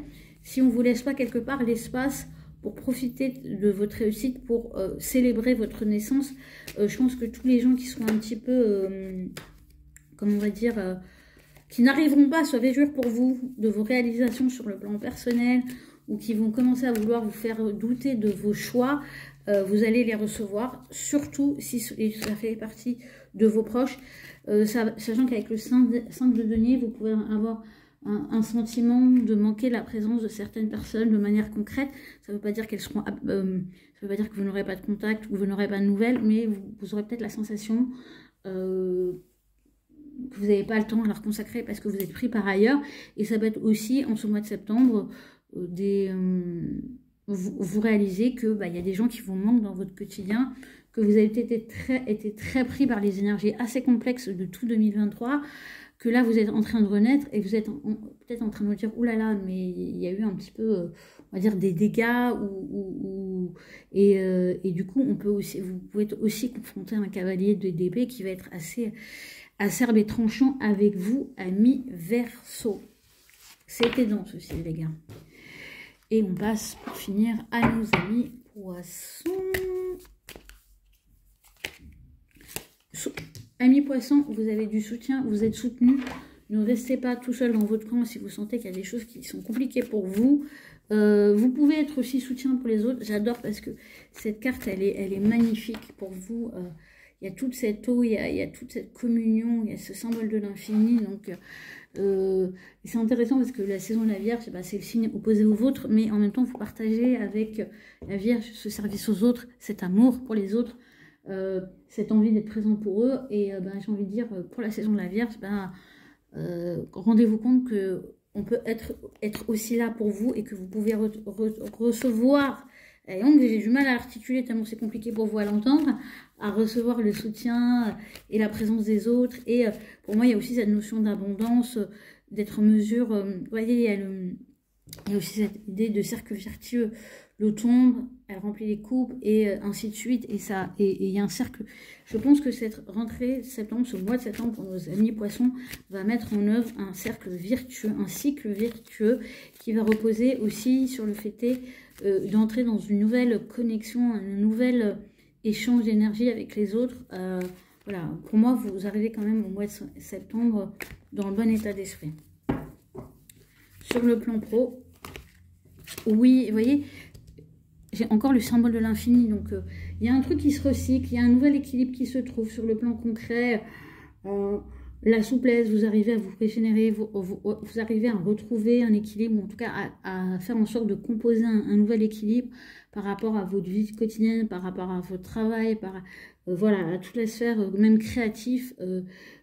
si on ne vous laisse pas quelque part l'espace pour profiter de votre réussite, pour célébrer votre naissance. Je pense que tous les gens qui sont un petit peu, comment on va dire, qui n'arriveront pas à se réjouir pour vous de vos réalisations sur le plan personnel, ou qui vont commencer à vouloir vous faire douter de vos choix, vous allez les recevoir, surtout si ça fait partie de vos proches, sachant qu'avec le 5 de denier, vous pouvez avoir un sentiment de manquer la présence de certaines personnes de manière concrète. Ça ne veut pas dire qu'elles seront, ça veut pas dire que vous n'aurez pas de contact ou vous n'aurez pas de nouvelles, mais vous aurez peut-être la sensation que vous n'avez pas le temps à leur consacrer parce que vous êtes pris par ailleurs. Et ça peut être aussi, en ce mois de septembre, vous réalisez que y a des gens qui vous manquent dans votre quotidien, que vous avez été très pris par les énergies assez complexes de tout 2023, que là vous êtes en train de renaître et vous êtes peut-être en train de vous dire oulala, mais il y a eu un petit peu on va dire des dégâts et du coup vous pouvez être aussi confronté à un cavalier d'épée qui va être assez acerbe et tranchant avec vous, amis Verseau. C'était dense aussi les gars. Et on passe pour finir à nos amis Poissons. Amis poissons, vous avez du soutien, vous êtes soutenu. Ne restez pas tout seul dans votre camp si vous sentez qu'il y a des choses qui sont compliquées pour vous. Vous pouvez être aussi soutien pour les autres. J'adore parce que cette carte, elle est magnifique pour vous. Il y a toute cette eau, il y a toute cette communion, il y a ce symbole de l'infini. Donc, c'est intéressant parce que la saison de la Vierge, c'est le signe opposé au vôtre. Mais en même temps, vous partagez avec la Vierge ce service aux autres, cet amour pour les autres, cette envie d'être présent pour eux. Et j'ai envie de dire, pour la saison de la Vierge, rendez-vous compte que on peut être aussi là pour vous et que vous pouvez recevoir, et donc j'ai du mal à articuler tellement c'est compliqué pour vous à l'entendre, à recevoir le soutien et la présence des autres. Et pour moi il y a aussi cette notion d'abondance, d'être en mesure, vous voyez, il y a aussi cette idée de cercle vertueux. L'eau tombe, elle remplit les coupes et ainsi de suite. Et il y a un cercle. Je pense que cette rentrée septembre, ce mois de septembre pour nos amis poissons, va mettre en œuvre un cercle vertueux, un cycle vertueux qui va reposer aussi sur le fait d'entrer dans une nouvelle connexion, un nouvel échange d'énergie avec les autres. Voilà, pour moi, vous arrivez quand même au mois de septembre dans le bon état d'esprit. Sur le plan pro, oui, vous voyez, j'ai encore le symbole de l'infini, donc il y a un truc qui se recycle, il y a un nouvel équilibre qui se trouve sur le plan concret, la souplesse, vous arrivez à vous régénérer, vous arrivez à retrouver un équilibre, ou en tout cas à faire en sorte de composer un nouvel équilibre par rapport à votre vie quotidienne, par rapport à votre travail, voilà, à toute la sphère, même créative,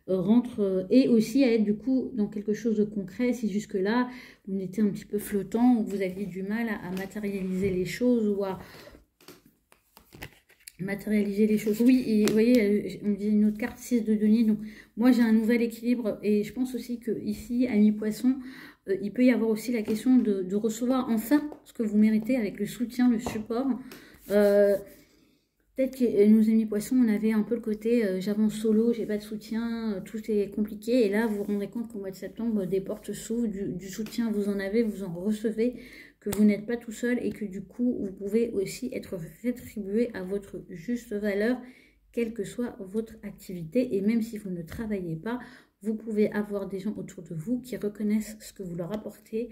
rentre, et aussi à être du coup dans quelque chose de concret. Si jusque-là, vous étiez un petit peu flottant, ou vous aviez du mal à matérialiser les choses, ou à matérialiser les choses. Oui, et vous voyez, on dit une autre carte, 6 de denier, donc moi j'ai un nouvel équilibre, et je pense aussi que ici, amis poissons, il peut y avoir aussi la question de recevoir enfin ce que vous méritez avec le soutien, le support. Peut-être que nos amis poissons, on avait un peu le côté j'avance solo, j'ai pas de soutien, tout est compliqué. Et là, vous vous rendrez compte qu'au mois de septembre, des portes s'ouvrent, du soutien, vous en avez, vous en recevez, que vous n'êtes pas tout seul et que du coup, vous pouvez aussi être rétribué à votre juste valeur, quelle que soit votre activité. Et même si vous ne travaillez pas, vous pouvez avoir des gens autour de vous qui reconnaissent ce que vous leur apportez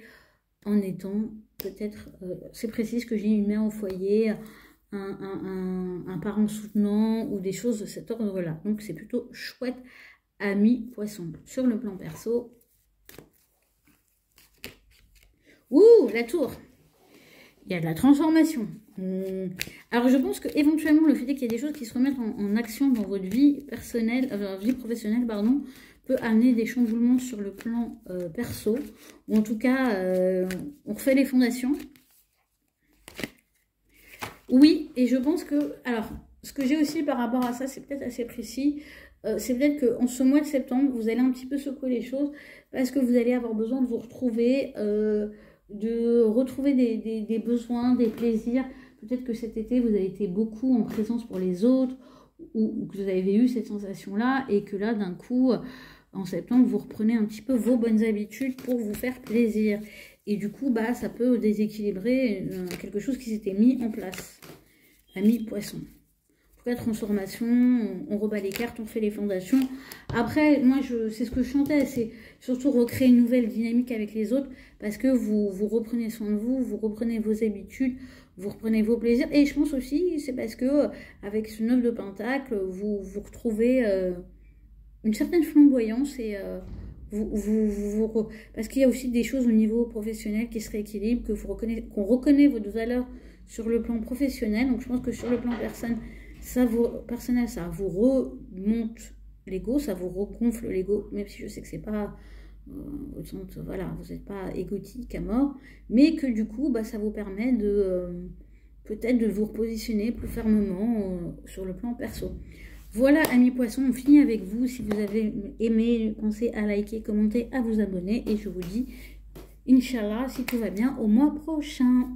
en étant peut-être, c'est précis ce que j'ai, une mère au foyer, un parent soutenant ou des choses de cet ordre-là. Donc, c'est plutôt chouette, amis poissons. Sur le plan perso, ouh, la tour, il y a de la transformation. Alors, je pense que éventuellement le fait qu'il y ait des choses qui se remettent en action dans votre vie personnelle, vie professionnelle, pardon, peut amener des chamboulements sur le plan perso. Ou en tout cas, on refait les fondations. Oui, et je pense que, alors, ce que j'ai aussi par rapport à ça, c'est peut-être assez précis, c'est peut-être qu'en ce mois de septembre, vous allez un petit peu secouer les choses, parce que vous allez avoir besoin de vous retrouver, des besoins, des plaisirs. Peut-être que cet été, vous avez été beaucoup en présence pour les autres, ou que vous avez eu cette sensation-là, et que là, d'un coup, en septembre, vous reprenez un petit peu vos bonnes habitudes pour vous faire plaisir. Et du coup, ça peut déséquilibrer quelque chose qui s'était mis en place. Amis poissons. En tout cas, transformation, on rebat les cartes, on fait les fondations. Après, moi, c'est ce que je chantais, c'est surtout recréer une nouvelle dynamique avec les autres, parce que vous reprenez soin de vous, vous reprenez vos habitudes, vous reprenez vos plaisirs. Et je pense aussi, c'est parce que avec ce 9 de Pentacle, vous retrouvez une certaine flamboyance et... parce qu'il y a aussi des choses au niveau professionnel qui se rééquilibrent, qu'on reconnaît votre valeur sur le plan professionnel. Donc je pense que sur le plan personnel, ça vous remonte l'ego, ça vous regonfle l'ego, même si je sais que c'est pas voilà, vous n'êtes pas égotique à mort, mais que du coup ça vous permet de peut-être de vous repositionner plus fermement sur le plan perso. Voilà, amis poissons, on finit avec vous. Si vous avez aimé, pensez à liker, commenter, à vous abonner. Et je vous dis, Inch'Allah, si tout va bien, au mois prochain.